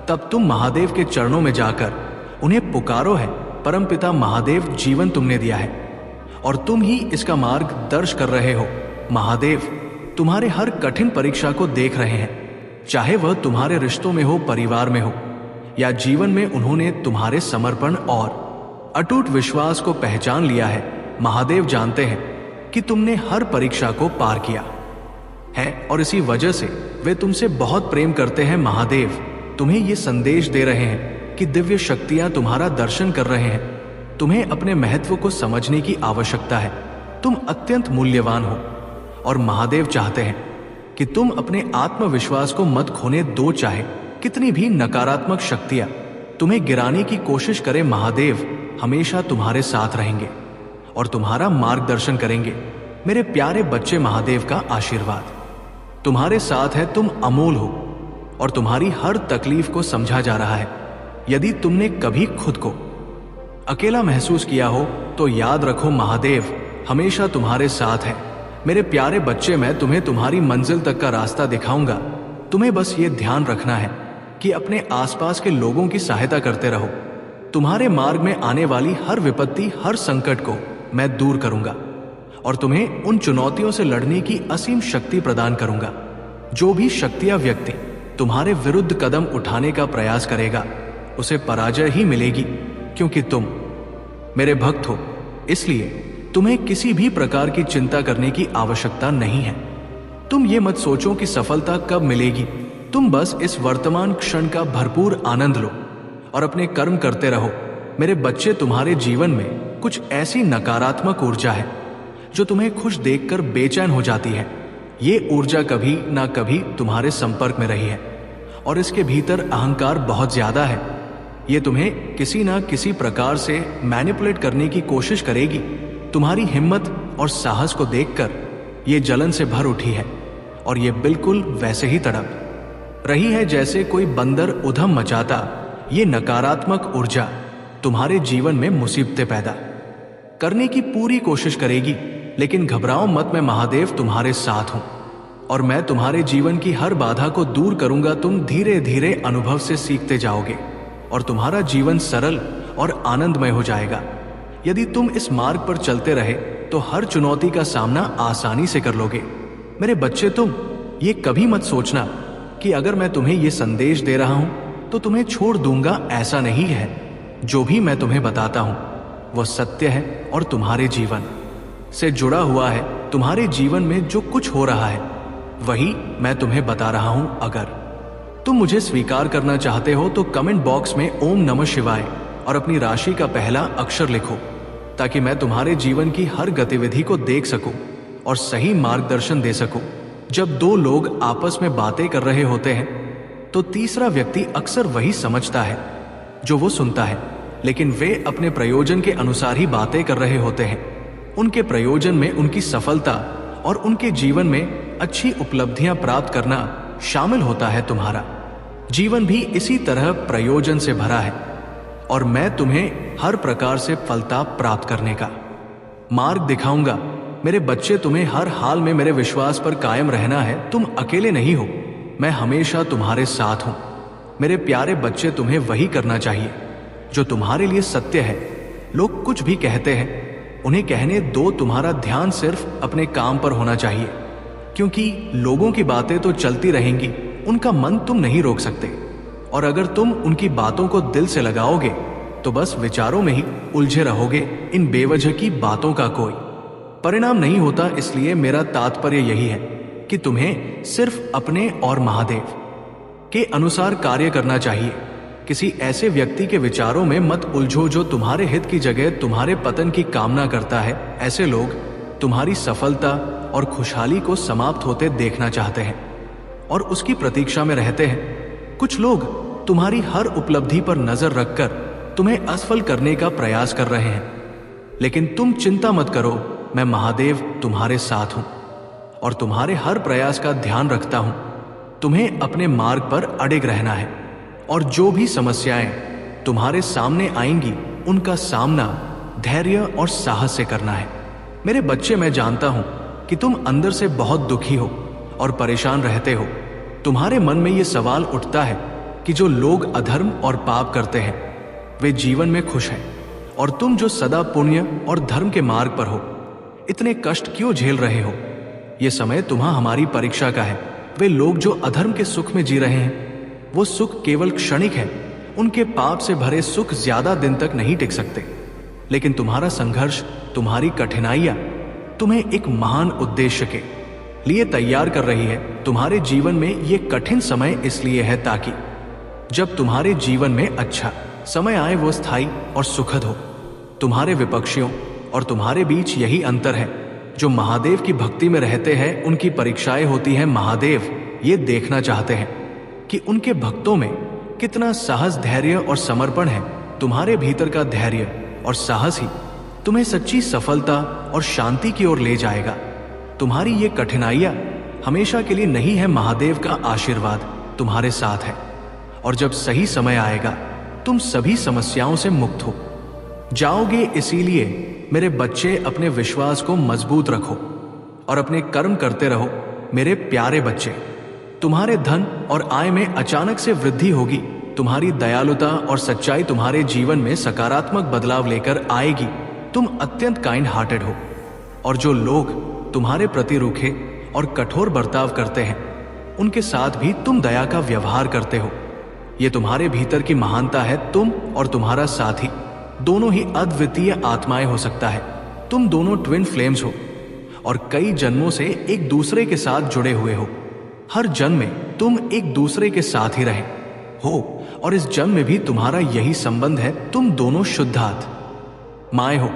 तब तुम महादेव के चरणों में जाकर उन्हें पुकारो है। परमपिता महादेव, जीवन तुमने दिया है और तुम ही इसका मार्ग दर्श कर रहे हो। महादेव तुम्हारे हर कठिन परीक्षा को देख रहे हैं, चाहे वह तुम्हारे रिश्तों में हो, परिवार में हो या जीवन में। उन्होंने तुम्हारे समर्पण और अटूट विश्वास को पहचान लिया है। महादेव जानते हैं कि तुमने हर परीक्षा को पार किया है और इसी वजह से वे तुमसे बहुत प्रेम करते हैं। महादेव तुम्हें ये संदेश दे रहे हैं कि दिव्य शक्तियां तुम्हारा दर्शन कर रहे हैं। तुम्हें अपने महत्व को समझने की आवश्यकता है। तुम अत्यंत मूल्यवान हो और महादेव चाहते हैं कि तुम अपने आत्मविश्वास को मत खोने दो। चाहे कितनी भी नकारात्मक शक्तियां तुम्हें गिराने की कोशिश करें, महादेव हमेशा तुम्हारे साथ रहेंगे और तुम्हारा मार्गदर्शन करेंगे। मेरे प्यारे बच्चे, महादेव का आशीर्वाद तुम्हारे साथ है। तुम अमोल हो और तुम्हारी हर तकलीफ को समझा जा रहा है। यदि तुमने कभी खुद को अकेला महसूस किया हो तो याद रखो, महादेव हमेशा तुम्हारे साथ है। मेरे प्यारे बच्चे, मैं तुम्हें तुम्हारी मंजिल तक का रास्ता दिखाऊंगा। तुम्हें बस ये ध्यान रखना है कि अपने आसपास के लोगों की सहायता करते रहो। तुम्हारे मार्ग में आने वाली हर विपत्ति, हर संकट को मैं दूर करूंगा और तुम्हें उन चुनौतियों से लड़ने की असीम शक्ति प्रदान करूंगा। जो भी शक्तियां व्यक्ति तुम्हारे विरुद्ध कदम उठाने का प्रयास करेगा, उसे पराजय ही मिलेगी, क्योंकि तुम मेरे भक्त हो। इसलिए तुम्हें किसी भी प्रकार की चिंता करने की आवश्यकता नहीं है। तुम ये मत सोचो कि सफलता कब मिलेगी। तुम बस इस वर्तमान क्षण का भरपूर आनंद लो और अपने कर्म करते रहो। मेरे बच्चे, तुम्हारे जीवन में कुछ ऐसी नकारात्मक ऊर्जा है जो तुम्हें खुश देखकर बेचैन हो जाती है। ये ऊर्जा कभी ना कभी तुम्हारे संपर्क में रही है और इसके भीतर अहंकार बहुत ज्यादा है। ये तुम्हें किसी ना किसी प्रकार से मैनिपुलेट करने की कोशिश करेगी। तुम्हारी हिम्मत और साहस को देखकर ये जलन से भर उठी है और ये बिल्कुल वैसे ही तड़प रही है जैसे कोई बंदर उधम मचाता। ये नकारात्मक ऊर्जा तुम्हारे जीवन में मुसीबतें पैदा करने की पूरी कोशिश करेगी, लेकिन घबराओ मत, मैं महादेव तुम्हारे साथ हूं और मैं तुम्हारे जीवन की हर बाधा को दूर करूंगा। तुम धीरे धीरे अनुभव से सीखते जाओगे और तुम्हारा जीवन सरल और आनंदमय हो जाएगा। यदि तुम इस मार्ग पर चलते रहे तो हर चुनौती का सामना आसानी से कर लोगे। मेरे बच्चे, तुम ये कभी मत सोचना कि अगर मैं तुम्हें ये संदेश दे रहा हूं तो तुम्हें छोड़ दूंगा। ऐसा नहीं है। जो भी मैं तुम्हें बताता हूं वो सत्य है और तुम्हारे जीवन से जुड़ा हुआ है। तुम्हारे जीवन में जो कुछ हो रहा है वही मैं तुम्हें बता रहा हूं। अगर तुम मुझे स्वीकार करना चाहते हो तो कमेंट बॉक्स में ओम नमः शिवाय और अपनी राशि का पहला अक्षर लिखो, ताकि मैं तुम्हारे जीवन की हर गतिविधि को देख सकूं और सही मार्गदर्शन दे सकूं। जब दो लोग आपस में बातें कर रहे होते हैं तो तीसरा व्यक्ति अक्सर वही समझता है जो वो सुनता है, लेकिन वे अपने प्रयोजन के अनुसार ही बातें कर रहे होते हैं। उनके प्रयोजन में उनकी सफलता और उनके जीवन में अच्छी उपलब्धियां प्राप्त करना शामिल होता है। तुम्हारा जीवन भी इसी तरह प्रयोजन से भरा है और मैं तुम्हें हर प्रकार से फलता प्राप्त करने का मार्ग दिखाऊंगा। मेरे बच्चे, तुम्हें हर हाल में मेरे विश्वास पर कायम रहना है। तुम अकेले नहीं हो, मैं हमेशा तुम्हारे साथ हूं। मेरे प्यारे बच्चे, तुम्हें वही करना चाहिए जो तुम्हारे लिए सत्य है। लोग कुछ भी कहते हैं, उन्हें कहने दो। तुम्हारा ध्यान सिर्फ अपने काम पर होना चाहिए, क्योंकि लोगों की बातें तो चलती रहेंगी, उनका मन तुम नहीं रोक सकते। और अगर तुम उनकी बातों को दिल से लगाओगे तो बस विचारों में ही उलझे रहोगे। इन बेवजह की बातों का कोई परिणाम नहीं होता। इसलिए मेरा तात्पर्य यही है कि तुम्हें सिर्फ अपने और महादेव के अनुसार कार्य करना चाहिए। किसी ऐसे व्यक्ति के विचारों में मत उलझो जो तुम्हारे हित की जगह तुम्हारे पतन की कामना करता है। ऐसे लोग तुम्हारी सफलता और खुशहाली को समाप्त होते देखना चाहते हैं और उसकी प्रतीक्षा में रहते हैं। कुछ लोग तुम्हारी हर उपलब्धि पर नजर रखकर तुम्हें असफल करने का प्रयास कर रहे हैं, लेकिन तुम चिंता मत करो, मैं महादेव तुम्हारे साथ हूं और तुम्हारे हर प्रयास का ध्यान रखता हूं। तुम्हें अपने मार्ग पर अडिग रहना है और जो भी समस्याएं तुम्हारे सामने आएंगी उनका सामना धैर्य और साहस से करना है। मेरे बच्चे, मैं जानता हूं कि तुम अंदर से बहुत दुखी हो और परेशान रहते हो। तुम्हारे मन में यह सवाल उठता है कि जो लोग अधर्म और पाप करते हैं वे जीवन में खुश हैं, और तुम जो सदा पुण्य और धर्म के मार्ग पर हो इतने कष्ट क्यों झेल रहे हो। यह समय तुम्हां हमारी परीक्षा का है। वे लोग जो अधर्म के सुख में जी रहे हैं वो सुख केवल क्षणिक है। उनके पाप से भरे सुख ज्यादा दिन तक नहीं टिक सकते, लेकिन तुम्हारा संघर्ष, तुम्हारी कठिनाइयां तुम्हें एक महान उद्देश्य के लिए तैयार कर रही है। तुम्हारे जीवन में ये कठिन समय इसलिए है ताकि जब तुम्हारे जीवन में अच्छा समय आए वो स्थायी और सुखद हो। तुम्हारे विपक्षियों और तुम्हारे बीच यही अंतर है। जो महादेव की भक्ति में रहते हैं उनकी परीक्षाएं होती हैं। महादेव ये देखना चाहते हैं कि उनके भक्तों में कितना साहस, धैर्य और समर्पण है। तुम्हारे भीतर का धैर्य और साहस ही तुम्हें सच्ची सफलता और शांति की ओर ले जाएगा। तुम्हारी ये कठिनाइयां हमेशा के लिए नहीं है। महादेव का आशीर्वाद तुम्हारे साथ है और जब सही समय आएगा तुम सभी समस्याओं से मुक्त हो जाओगे। इसीलिए मेरे बच्चे, अपने विश्वास को मजबूत रखो और अपने कर्म करते रहो। मेरे प्यारे बच्चे, तुम्हारे धन और आय में अचानक से वृद्धि होगी। तुम्हारी दयालुता और सच्चाई तुम्हारे जीवन में सकारात्मक बदलाव लेकर आएगी। तुम अत्यंत काइंड हार्टेड हो और जो लोग तुम्हारे प्रति रूखे और कठोर बर्ताव करते हैं उनके साथ भी तुम दया का व्यवहार करते हो। यह तुम्हारे भीतर की महानता है। तुम और तुम्हारा साथी दोनों ही अद्वितीय आत्माएं हो सकता है। तुम दोनों ट्विन फ्लेम्स हो और कई जन्मों से एक दूसरे के साथ जुड़े हुए हो। हर जन्म में तुम एक दूसरे के साथ ही रहे हो और इस जन्म में भी तुम्हारा यही संबंध है। तुम दोनों शुद्धात्माएं हो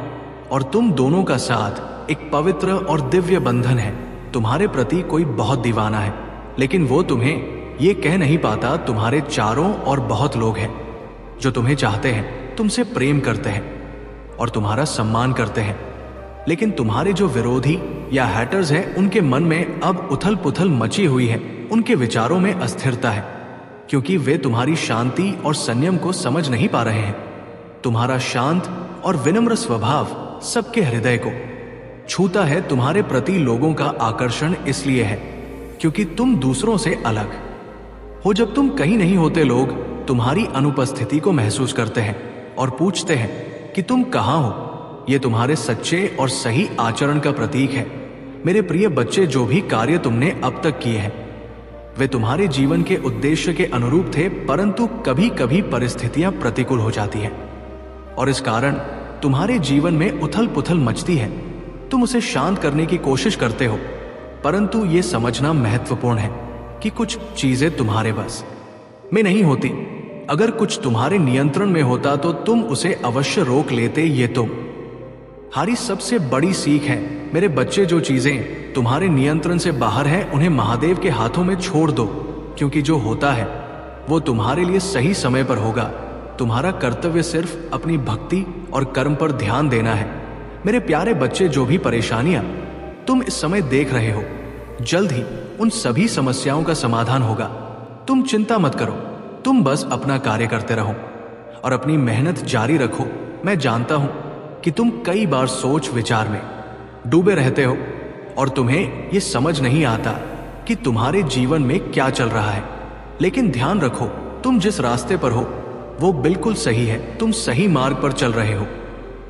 और तुम दोनों का साथ एक पवित्र और दिव्य बंधन है। तुम्हारे प्रति कोई बहुत दीवाना है, लेकिन वो तुम्हें ये कह नहीं पाता। तुम्हारे चारों और बहुत लोग हैं जो तुम्हें चाहते हैं, तुमसे प्रेम करते हैं और तुम्हारा सम्मान करते हैं, लेकिन तुम्हारे जो विरोधी या हैटर्स हैं उनके मन में अब उथल पुथल मची हुई है। उनके विचारों में अस्थिरता है क्योंकि वे तुम्हारी शांति और संयम को समझ नहीं पा रहे हैं। तुम्हारा शांत और विनम्र स्वभाव सबके हृदय को छूता है। तुम्हारे प्रति लोगों का आकर्षण इसलिए है क्योंकि तुम दूसरों से अलग हो। जब तुम कहीं नहीं होते लोग तुम्हारी अनुपस्थिति को महसूस करते हैं और पूछते हैं कि तुम कहाँ हो। यह तुम्हारे सच्चे और सही आचरण का प्रतीक है। मेरे प्रिय बच्चे, जो भी कार्य तुमने अब तक किए हैं वे तुम्हारे जीवन के उद्देश्य के अनुरूप थे, परंतु कभी कभी परिस्थितियां प्रतिकूल हो जाती हैं और इस कारण तुम्हारे जीवन में उथल पुथल मचती है। तुम उसे शांत करने की कोशिश करते हो, परंतु यह समझना महत्वपूर्ण है कि कुछ चीजें तुम्हारे बस में नहीं होती। अगर कुछ तुम्हारे नियंत्रण में होता तो तुम उसे अवश्य रोक लेते। ये तुम्हारी सबसे बड़ी सीख है मेरे बच्चे। जो चीजें तुम्हारे नियंत्रण से बाहर हैं उन्हें महादेव के हाथों में छोड़ दो, क्योंकि जो होता है वो तुम्हारे लिए सही समय पर होगा। तुम्हारा कर्तव्य सिर्फ अपनी भक्ति और कर्म पर ध्यान देना है। मेरे प्यारे बच्चे, जो भी परेशानियां तुम इस समय देख रहे हो, जल्द ही उन सभी समस्याओं का समाधान होगा। तुम चिंता मत करो, तुम बस अपना कार्य करते रहो और अपनी मेहनत जारी रखो। मैं जानता हूं कि तुम कई बार सोच विचार में डूबे रहते हो और तुम्हें यह समझ नहीं आता कि तुम्हारे जीवन में क्या चल रहा है, लेकिन ध्यान रखो, तुम जिस रास्ते पर हो वो बिल्कुल सही है। तुम सही मार्ग पर चल रहे हो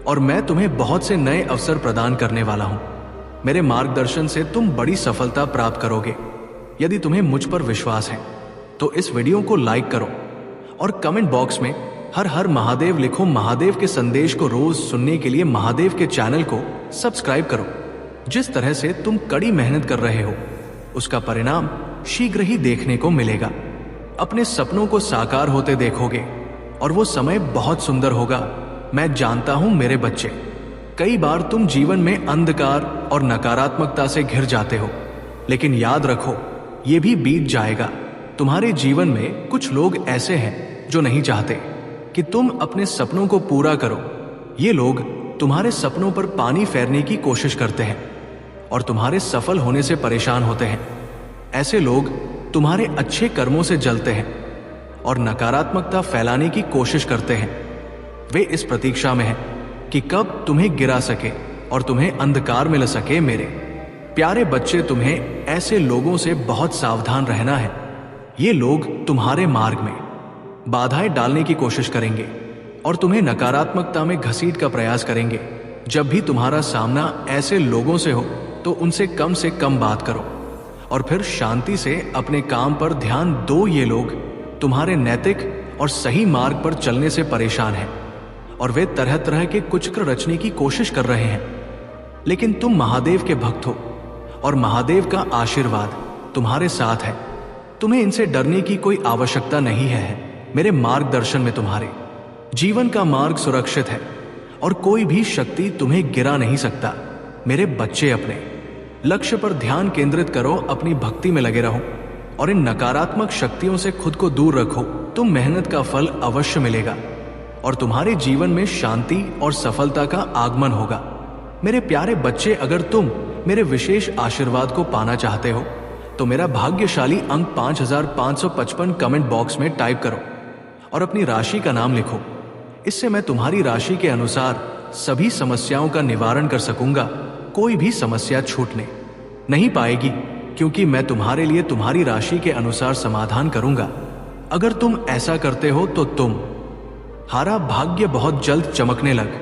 और मैं तुम्हें बहुत से नए अवसर प्रदान करने वाला हूं। मेरे मार्गदर्शन से तुम बड़ी सफलता प्राप्त करोगे। यदि तुम्हें मुझ पर विश्वास है तो इस वीडियो को लाइक करो और कमेंट बॉक्स में हर हर महादेव लिखो। महादेव के संदेश को रोज सुनने के लिए महादेव के चैनल को सब्सक्राइब करो। जिस तरह से तुम कड़ी मेहनत कर रहे हो उसका परिणाम शीघ्र ही देखने को मिलेगा। अपने सपनों को साकार होते देखोगे और वो समय बहुत सुंदर होगा। मैं जानता हूं मेरे बच्चे, कई बार तुम जीवन में अंधकार और नकारात्मकता से घिर जाते हो, लेकिन याद रखो ये भी बीत जाएगा। तुम्हारे जीवन में कुछ लोग ऐसे हैं जो नहीं चाहते कि तुम अपने सपनों को पूरा करो। ये लोग तुम्हारे सपनों पर पानी फेरने की कोशिश करते हैं और तुम्हारे सफल होने से परेशान होते हैं। ऐसे लोग तुम्हारे अच्छे कर्मों से जलते हैं और नकारात्मकता फैलाने की कोशिश करते हैं। वे इस प्रतीक्षा में हैं कि कब तुम्हें गिरा सके और तुम्हें अंधकार में ला सके। मेरे प्यारे बच्चे, तुम्हें ऐसे लोगों से बहुत सावधान रहना है। ये लोग तुम्हारे मार्ग में बाधाएं डालने की कोशिश करेंगे और तुम्हें नकारात्मकता में घसीट का प्रयास करेंगे। जब भी तुम्हारा सामना ऐसे लोगों से हो तो उनसे कम बात करो और फिर शांति से अपने काम पर ध्यान दो। ये लोग तुम्हारे नैतिक और सही मार्ग पर चलने से परेशान हैं और वे तरह तरह के कुचक्र रचने की कोशिश कर रहे हैं, लेकिन तुम महादेव के भक्त हो और महादेव का आशीर्वाद तुम्हारे साथ है। तुम्हें इनसे डरने की कोई आवश्यकता नहीं है। मेरे मार्गदर्शन में तुम्हारे जीवन का मार्ग सुरक्षित है और कोई भी शक्ति तुम्हें गिरा नहीं सकता। मेरे बच्चे, अपने लक्ष्य पर ध्यान केंद्रित करो, अपनी भक्ति में लगे रहो और इन नकारात्मक शक्तियों से खुद को दूर रखो। तुम मेहनत का फल अवश्य मिलेगा और तुम्हारे जीवन में शांति और सफलता का आगमन होगा। मेरे प्यारे बच्चे, अगर तुम मेरे विशेष आशीर्वाद को पाना चाहते हो तो मेरा भाग्यशाली अंक 5555 कमेंट बॉक्स में टाइप करो और अपनी राशि का नाम लिखो। इससे मैं तुम्हारी राशि के अनुसार सभी समस्याओं का निवारण कर सकूंगा। कोई भी समस्या छूटने नहीं पाएगी, क्योंकि मैं तुम्हारे लिए तुम्हारी राशि के अनुसार समाधान करूंगा। अगर तुम ऐसा करते हो तो तुम्हारा भाग्य बहुत जल्द चमकने लग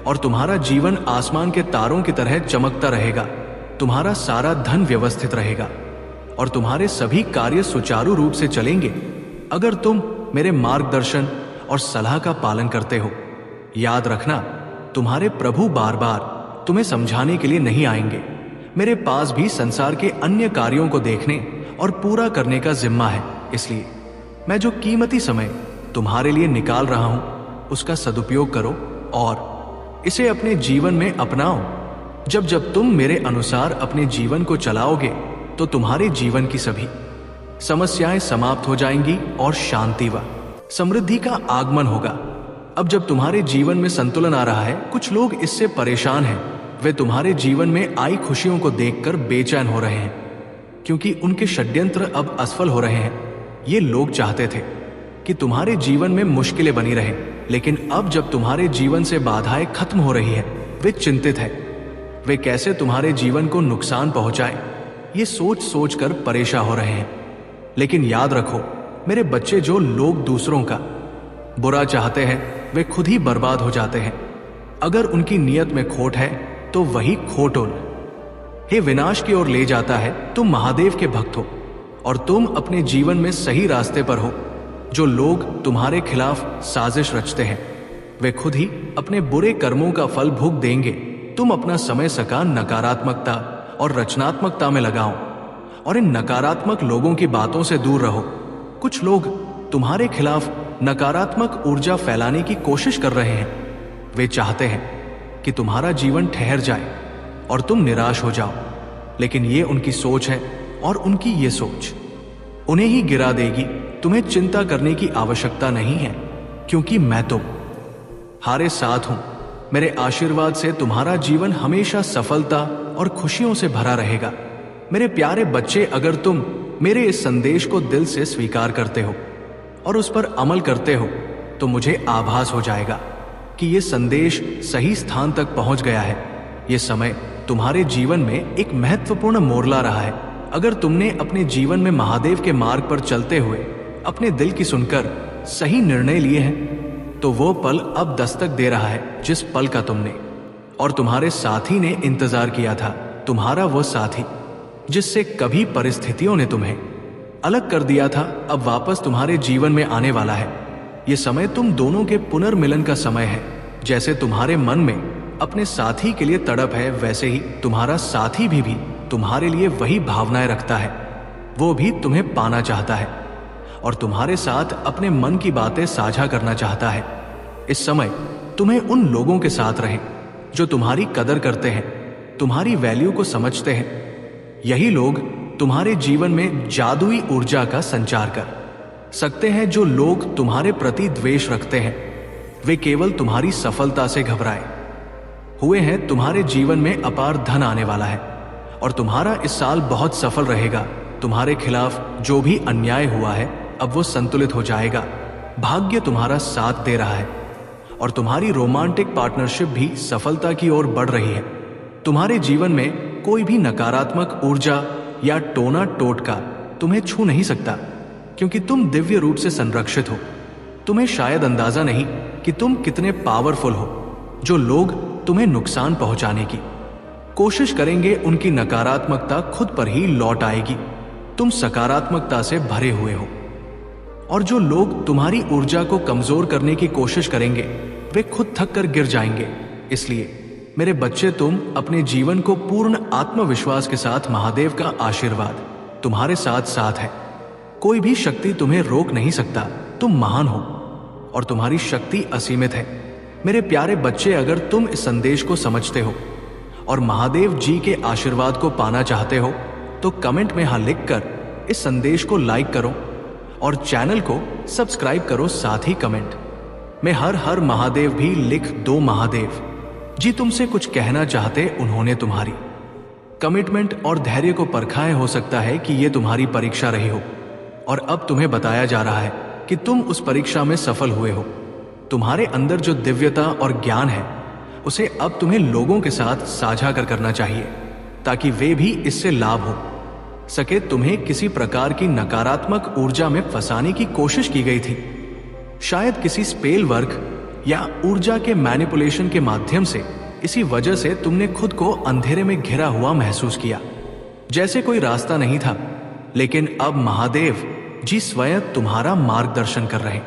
और तुम्हारा जीवन आसमान के तारों की तरह चमकता रहेगा। तुम्हारा सारा धन व्यवस्थित रहेगा और तुम्हारे सभी कार्य सुचारू रूप से चलेंगे अगर तुम मेरे मार्गदर्शन और सलाह का पालन करते हो। याद रखना, तुम्हारे प्रभु बार बार तुम्हें समझाने के लिए नहीं आएंगे। मेरे पास भी संसार के अन्य कार्यों को देखने और पूरा करने का जिम्मा है। इसलिए मैं जो कीमती समय तुम्हारे लिए निकाल रहा हूं उसका सदुपयोग करो और इसे अपने जीवन में अपनाओ। जब जब तुम मेरे अनुसार अपने जीवन को चलाओगे तो तुम्हारे जीवन की सभी समस्याएं समाप्त हो जाएंगी और शांति व समृद्धि का आगमन होगा। अब जब तुम्हारे जीवन में संतुलन आ रहा है, कुछ लोग इससे परेशान हैं। वे तुम्हारे जीवन में आई खुशियों को देखकर बेचैन हो रहे हैं, क्योंकि उनके षड्यंत्र अब असफल हो रहे हैं। ये लोग चाहते थे कि तुम्हारे जीवन में मुश्किलें बनी रहें, लेकिन अब जब तुम्हारे जीवन से बाधाएं खत्म हो रही है, वे चिंतित है। वे कैसे तुम्हारे जीवन को नुकसान पहुंचाएं, ये सोच सोच कर परेशान हो रहे हैं। लेकिन याद रखो मेरे बच्चे, जो लोग दूसरों का बुरा चाहते हैं वे खुद ही बर्बाद हो जाते हैं। अगर उनकी नीयत में खोट है तो वही खोट उन्हें विनाश की ओर ले जाता है। तुम महादेव के भक्त हो और तुम अपने जीवन में सही रास्ते पर हो। जो लोग तुम्हारे खिलाफ साजिश रचते हैं वे खुद ही अपने बुरे कर्मों का फल भोग देंगे। तुम अपना समय सका नकारात्मकता और रचनात्मकता में लगाओ और इन नकारात्मक लोगों की बातों से दूर रहो। कुछ लोग तुम्हारे खिलाफ नकारात्मक ऊर्जा फैलाने की कोशिश कर रहे हैं। वे चाहते हैं कि तुम्हारा जीवन ठहर जाए और तुम निराश हो जाओ, लेकिन ये उनकी सोच है और उनकी ये सोच उन्हें ही गिरा देगी। तुम्हें चिंता करने की आवश्यकता नहीं है, क्योंकि मैं तुम्हारे साथ हूं। मेरे आशीर्वाद से तुम्हारा जीवन हमेशा सफलता और खुशियों से भरा रहेगा। मेरे प्यारे बच्चे, अगर तुम मेरे इस संदेश को दिल से स्वीकार करते हो और उस पर अमल करते हो तो मुझे आभास हो जाएगा कि ये संदेश सही स्थान तक पहुंच गया है। ये समय तुम्हारे जीवन में एक महत्वपूर्ण मोड़ ला रहा है। अगर तुमने अपने जीवन में महादेव के मार्ग पर चलते हुए अपने दिल की सुनकर सही निर्णय लिए हैं तो वो पल अब दस्तक दे रहा है जिस पल का तुमने और तुम्हारे साथी ने इंतजार किया था। तुम्हारा वो साथी जिससे कभी परिस्थितियों ने तुम्हें अलग कर दिया था, अब वापस तुम्हारे जीवन में आने वाला है। ये समय तुम दोनों के पुनर्मिलन का समय है। जैसे तुम्हारे मन में अपने साथी के लिए तड़प है, वैसे ही तुम्हारा साथी भी तुम्हारे लिए वही भावनाएं रखता है। वो भी तुम्हें पाना चाहता है और तुम्हारे साथ अपने मन की बातें साझा करना चाहता है। इस समय तुम्हें उन लोगों के साथ रहें जो तुम्हारी कदर करते हैं, तुम्हारी वैल्यू को समझते हैं। यही लोग तुम्हारे जीवन में जादुई ऊर्जा का संचार कर सकते हैं। जो लोग तुम्हारे प्रति द्वेष रखते हैं वे केवल तुम्हारी सफलता से घबराए हुए हैं। तुम्हारे जीवन में अपार धन आने वाला है और तुम्हारा इस साल बहुत सफल रहेगा। तुम्हारे खिलाफ जो भी अन्याय हुआ है अब वो संतुलित हो जाएगा। भाग्य तुम्हारा साथ दे रहा है और तुम्हारी रोमांटिक पार्टनरशिप भी सफलता की ओर बढ़ रही है। तुम्हारे जीवन में कोई भी नकारात्मक ऊर्जा या टोना टोटका तुम्हें छू नहीं सकता, क्योंकि तुम दिव्य रूप से संरक्षित हो। तुम्हें शायद अंदाजा नहीं कि तुम कितने पावरफुल हो। जो लोग तुम्हें नुकसान पहुंचाने की कोशिश करेंगे उनकी नकारात्मकता खुद पर ही लौट आएगी। तुम सकारात्मकता से भरे हुए हो और जो लोग तुम्हारी ऊर्जा को कमजोर करने की कोशिश करेंगे वे खुद थक कर गिर जाएंगे। इसलिए मेरे बच्चे, तुम अपने जीवन को पूर्ण आत्मविश्वास के साथ, महादेव का आशीर्वाद तुम्हारे साथ साथ है। कोई भी शक्ति तुम्हें रोक नहीं सकता। तुम महान हो और तुम्हारी शक्ति असीमित है। मेरे प्यारे बच्चे, अगर तुम इस संदेश को समझते हो और महादेव जी के आशीर्वाद को पाना चाहते हो तो कमेंट में हाँ लिखकर इस संदेश को लाइक करो और चैनल को सब्सक्राइब करो। साथ ही कमेंट में हर हर महादेव भी लिख दो। महादेव जी तुमसे कुछ कहना चाहते, उन्होंने तुम्हारी कमिटमेंट और धैर्य को परखा है। हो सकता है कि ये तुम्हारी परीक्षा रही हो और अब तुम्हें बताया जा रहा है कि तुम उस परीक्षा में सफल हुए हो। तुम्हारे अंदर जो दिव्यता और ज्ञान है उसे अब तुम्हें लोगों के साथ साझा करना चाहिए ताकि वे भी इससे लाभ हो सके। तुम्हें किसी प्रकार की नकारात्मक ऊर्जा में फंसाने की कोशिश की गई थी, शायद किसी स्पेल वर्क या ऊर्जा के मैनिपुलेशन के माध्यम से। इसी वजह से तुमने खुद को अंधेरे में घिरा हुआ महसूस किया, जैसे कोई रास्ता नहीं था। लेकिन अब महादेव जी स्वयं तुम्हारा मार्गदर्शन कर रहे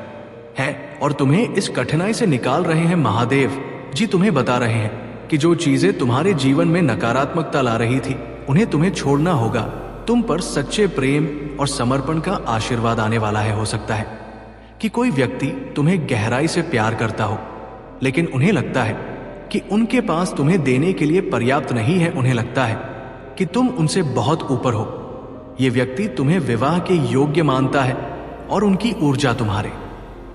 हैं और तुम्हें इस कठिनाई से निकाल रहे हैं। महादेव जी तुम्हें बता रहे हैं कि जो चीजें तुम्हारे जीवन में नकारात्मकता ला रही थी उन्हें तुम्हें छोड़ना होगा। तुम पर सच्चे प्रेम और समर्पण का आशीर्वाद आने वाला है। हो सकता है कि कोई व्यक्ति तुम्हें गहराई से प्यार करता हो, लेकिन उन्हें लगता है कि उनके पास तुम्हें देने के लिए पर्याप्त नहीं है। उन्हें लगता है कि तुम उनसे बहुत ऊपर हो। ये व्यक्ति तुम्हें विवाह के योग्य मानता है और उनकी ऊर्जा तुम्हारे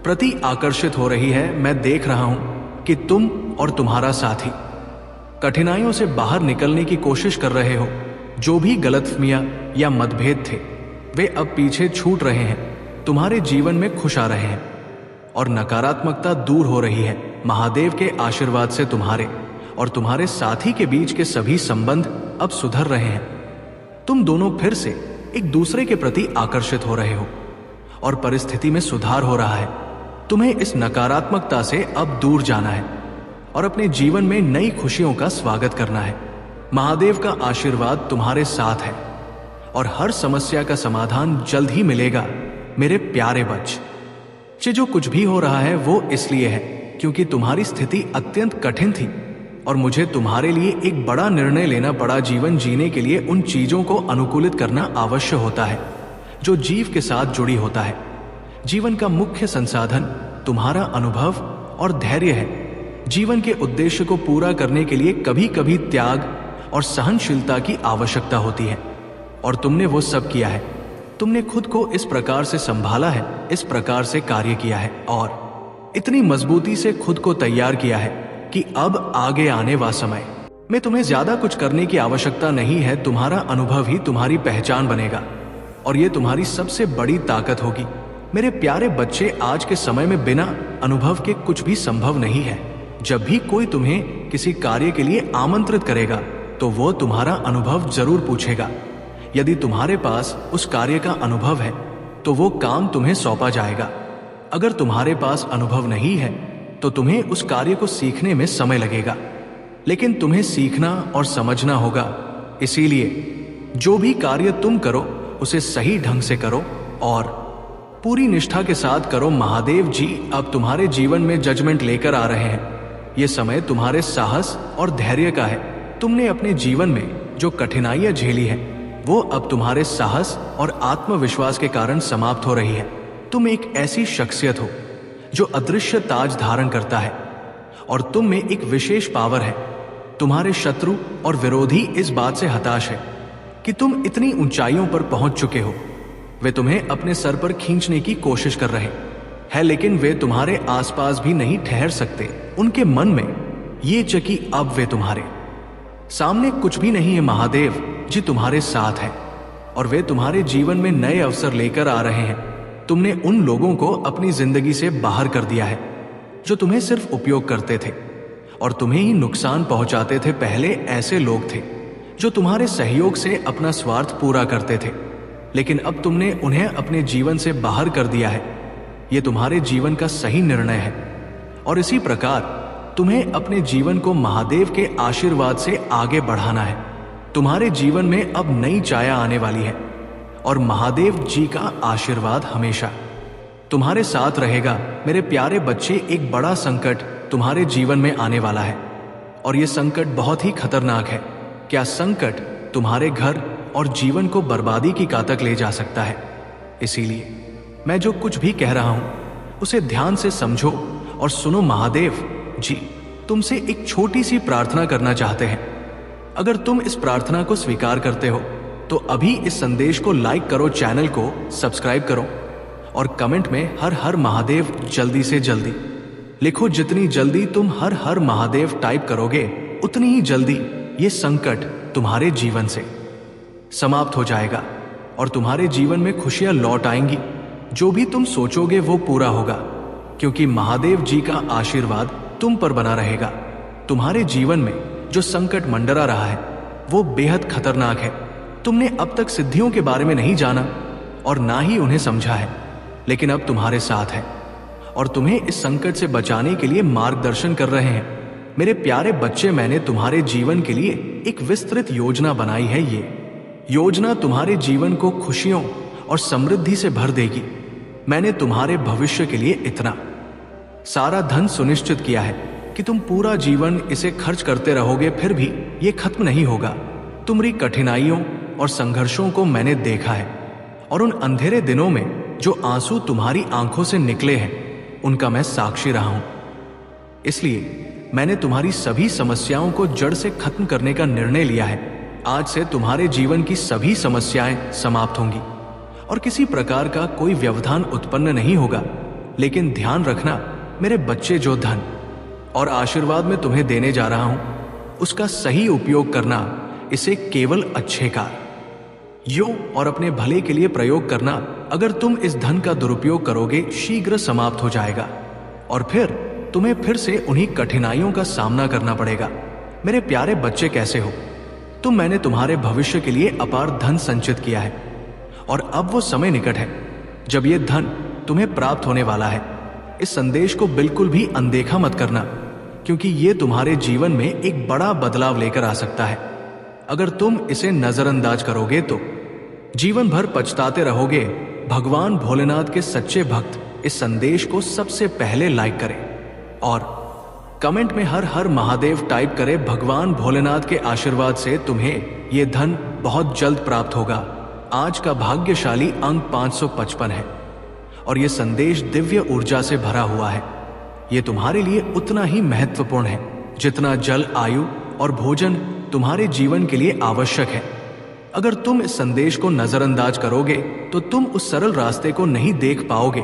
प्रति आकर्षित हो रही है। मैं देख रहा हूं कि तुम और तुम्हारा साथी कठिनाइयों से बाहर निकलने की कोशिश कर रहे हो। जो भी गलतफहमियां या मतभेद थे वे अब पीछे छूट रहे हैं। तुम्हारे जीवन में खुश आ रहे हैं और नकारात्मकता दूर हो रही है। महादेव के आशीर्वाद से तुम्हारे और तुम्हारे साथी के बीच के सभी संबंध अब सुधर रहे हैं। तुम दोनों फिर से एक दूसरे के प्रति आकर्षित हो रहे हो और परिस्थिति में सुधार हो रहा है। तुम्हें इस नकारात्मकता से अब दूर जाना है और अपने जीवन में नई खुशियों का स्वागत करना है। महादेव का आशीर्वाद तुम्हारे साथ है और हर समस्या का समाधान जल्द ही मिलेगा। मेरे प्यारे बच्चे, जो कुछ भी हो रहा है वो इसलिए है क्योंकि तुम्हारी स्थिति अत्यंत कठिन थी और मुझे तुम्हारे लिए एक बड़ा निर्णय लेना पड़ा। जीवन जीने के लिए उन चीजों को अनुकूलित करना आवश्यक होता है जो जीव के साथ जुड़ी होता है। जीवन का मुख्य संसाधन तुम्हारा अनुभव और धैर्य है। जीवन के उद्देश्य को पूरा करने के लिए कभी कभी त्याग और सहनशीलता की आवश्यकता होती है और तुमने वो सब किया है। तुमने खुद को इस प्रकार से संभाला है, इस प्रकार से कार्य किया है और इतनी मजबूती से खुद को तैयार किया है कि अब आगे आने वाला समय में तुम्हें ज्यादा कुछ करने की आवश्यकता नहीं है। तुम्हारा अनुभव ही तुम्हारी पहचान बनेगा और ये तुम्हारी सबसे बड़ी ताकत होगी। मेरे प्यारे बच्चे, आज के समय में बिना अनुभव के कुछ भी संभव नहीं है। जब भी कोई तुम्हें किसी कार्य के लिए आमंत्रित करेगा तो वो तुम्हारा अनुभव जरूर पूछेगा। यदि तुम्हारे पास उस कार्य का अनुभव है तो वो काम तुम्हें सौंपा जाएगा। अगर तुम्हारे पास अनुभव नहीं है तो तुम्हें उस कार्य को सीखने में समय लगेगा, लेकिन तुम्हें सीखना और समझना होगा। इसीलिए जो भी कार्य तुम करो उसे सही ढंग से करो और पूरी निष्ठा के साथ करो। महादेव जी अब तुम्हारे जीवन में जजमेंट लेकर आ रहे हैं। ये समय तुम्हारे साहस और धैर्य का है। तुमने अपने जीवन में जो कठिनाइयां झेली है वो अब तुम्हारे साहस और आत्मविश्वास के कारण समाप्त हो रही है। तुम एक ऐसी शख्सियत हो जो अदृश्य ताज धारण करता है और तुम में एक विशेष पावर है। तुम्हारे शत्रु और विरोधी इस बात से हताश है कि तुम इतनी ऊंचाइयों पर पहुंच चुके हो। वे तुम्हें अपने सर पर खींचने की कोशिश कर रहे हैं, लेकिन वे तुम्हारे आसपास भी नहीं ठहर सकते। उनके मन में ये कि अब वे तुम्हारे सामने कुछ भी नहीं है। महादेव जी तुम्हारे साथ है और वे तुम्हारे जीवन में नए अवसर लेकर आ रहे हैं। तुमने उन लोगों को अपनी जिंदगी से बाहर कर दिया है जो तुम्हें सिर्फ उपयोग करते थे और तुम्हें ही नुकसान पहुंचाते थे। पहले ऐसे लोग थे जो तुम्हारे सहयोग से अपना स्वार्थ पूरा करते थे, लेकिन अब तुमने उन्हें अपने जीवन से बाहर कर दिया है। यह तुम्हारे जीवन का सही निर्णय है और इसी प्रकार तुम्हें अपने जीवन को महादेव के आशीर्वाद से आगे बढ़ाना है। तुम्हारे जीवन में अब नई छाया आने वाली है और महादेव जी का आशीर्वाद हमेशा तुम्हारे साथ रहेगा। मेरे प्यारे बच्चे, एक बड़ा संकट तुम्हारे जीवन में आने वाला है और यह संकट बहुत ही खतरनाक है। क्या संकट तुम्हारे घर और जीवन को बर्बादी की कातक ले जा सकता है। इसीलिए मैं जो कुछ भी कह रहा हूं उसे ध्यान से समझो और सुनो। महादेव जी तुमसे एक छोटी सी प्रार्थना करना चाहते हैं। अगर तुम इस प्रार्थना को स्वीकार करते हो तो अभी इस संदेश को लाइक करो, चैनल को सब्सक्राइब करो और कमेंट में हर हर महादेव जल्दी से जल्दी लिखो। जितनी जल्दी तुम हर हर महादेव टाइप करोगे उतनी ही जल्दी ये संकट तुम्हारे जीवन से समाप्त हो जाएगा और तुम्हारे जीवन में खुशियां लौट आएंगी। जो भी तुम सोचोगे वो पूरा होगा, क्योंकि महादेव जी का आशीर्वाद तुम पर बना रहेगा। तुम्हारे जीवन में जो संकट मंडरा रहा है वो बेहद खतरनाक है। तुमने अब तक सिद्धियों के बारे में नहीं जाना और ना ही उन्हें समझा है, लेकिन अब तुम्हारे साथ है और तुम्हें इस संकट से बचाने के लिए मार्गदर्शन कर रहे हैं। मेरे प्यारे बच्चे, मैंने तुम्हारे जीवन के लिए एक विस्तृत योजना बनाई है। ये योजना तुम्हारे जीवन को खुशियों और समृद्धि से भर देगी। मैंने तुम्हारे भविष्य के लिए इतना सारा धन सुनिश्चित किया है कि तुम पूरा जीवन इसे खर्च करते रहोगे, फिर भी ये खत्म नहीं होगा। तुम्हारी कठिनाइयों और संघर्षों को मैंने देखा है और उन अंधेरे दिनों में जो आंसू तुम्हारी आंखों से निकले हैं उनका मैं साक्षी रहा हूं। इसलिए मैंने तुम्हारी सभी समस्याओं को जड़ से खत्म करने का निर्णय लिया है। आज से तुम्हारे जीवन की सभी समस्याएं समाप्त होंगी और किसी प्रकार का कोई व्यवधान उत्पन्न नहीं होगा। लेकिन ध्यान रखना मेरे बच्चे, जो धन और आशीर्वाद मैं तुम्हें देने जा रहा हूं उसका सही उपयोग करना। इसे केवल अच्छे कार्य और अपने भले के लिए प्रयोग करना। अगर तुम इस धन का दुरुपयोग करोगे शीघ्र समाप्त हो जाएगा और फिर तुम्हें फिर से उन्हीं कठिनाइयों का सामना करना पड़ेगा। मेरे प्यारे बच्चे, कैसे हो तुम? मैंने तुम्हारे भविष्य के लिए अपार धन संचित किया है और अब वो समय निकट है जब ये धन तुम्हें प्राप्त होने वाला है। इस संदेश को बिल्कुल भी अनदेखा मत करना, क्योंकि ये तुम्हारे जीवन में एक बड़ा बदलाव लेकर आ सकता है। अगर तुम इसे नजरअंदाज करोगे तो जीवन भर पछताते रहोगे। भगवान भोलेनाथ के सच्चे भक्त इस संदेश को सबसे पहले लाइक करें और कमेंट में हर हर महादेव टाइप करें। भगवान भोलेनाथ के आशीर्वाद से तुम्हें यह धन बहुत जल्द प्राप्त होगा। आज का भाग्यशाली अंक 555 है और यह संदेश दिव्य ऊर्जा से भरा हुआ है। यह तुम्हारे लिए उतना ही महत्वपूर्ण है जितना जल, आयु और भोजन तुम्हारे जीवन के लिए आवश्यक है। अगर तुम इस संदेश को नजरअंदाज करोगे तो तुम उस सरल रास्ते को नहीं देख पाओगे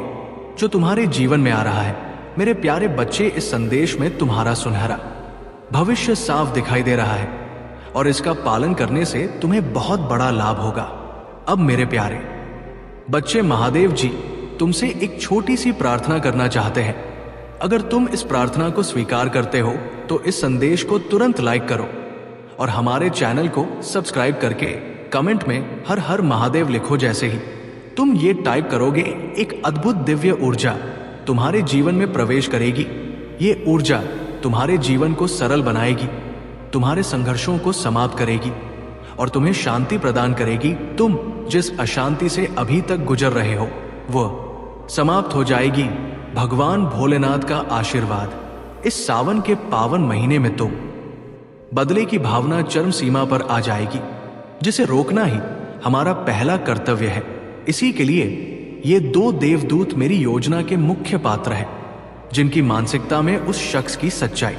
जो तुम्हारे जीवन में आ रहा है। मेरे प्यारे बच्चे, इस संदेश में तुम्हारा सुनहरा भविष्य साफ दिखाई दे रहा है और इसका पालन करने से तुम्हें बहुत बड़ा लाभ होगा। अब मेरे प्यारे बच्चे, महादेव जी तुमसे एक छोटी सी प्रार्थना करना चाहते हैं। अगर तुम इस प्रार्थना को स्वीकार करते हो तो इस संदेश को तुरंत लाइक करो और हमारे चैनल को सब्सक्राइब करके कमेंट में हर हर महादेव लिखो। जैसे ही तुम ये टाइप करोगे, एक अद्भुत दिव्य ऊर्जा तुम्हारे जीवन में प्रवेश करेगी। ये ऊर्जा तुम्हारे जीवन को सरल बनाएगी, तुम्हारे संघर्षों को समाप्त करेगी और तुम्हें शांति प्रदान करेगी। तुम जिस अशांति से अभी तक गुजर रहे हो वह समाप्त हो जाएगी। भगवान भोलेनाथ का आशीर्वाद। इस सावन के पावन महीने में तुम बदले की भावना चरम सीमा पर आ जाएगी, जिसे रोकना ही हमारा पहला कर्तव्य है। इसी के लिए ये दो देवदूत मेरी योजना के मुख्य पात्र हैं, जिनकी मानसिकता में उस शख्स की सच्चाई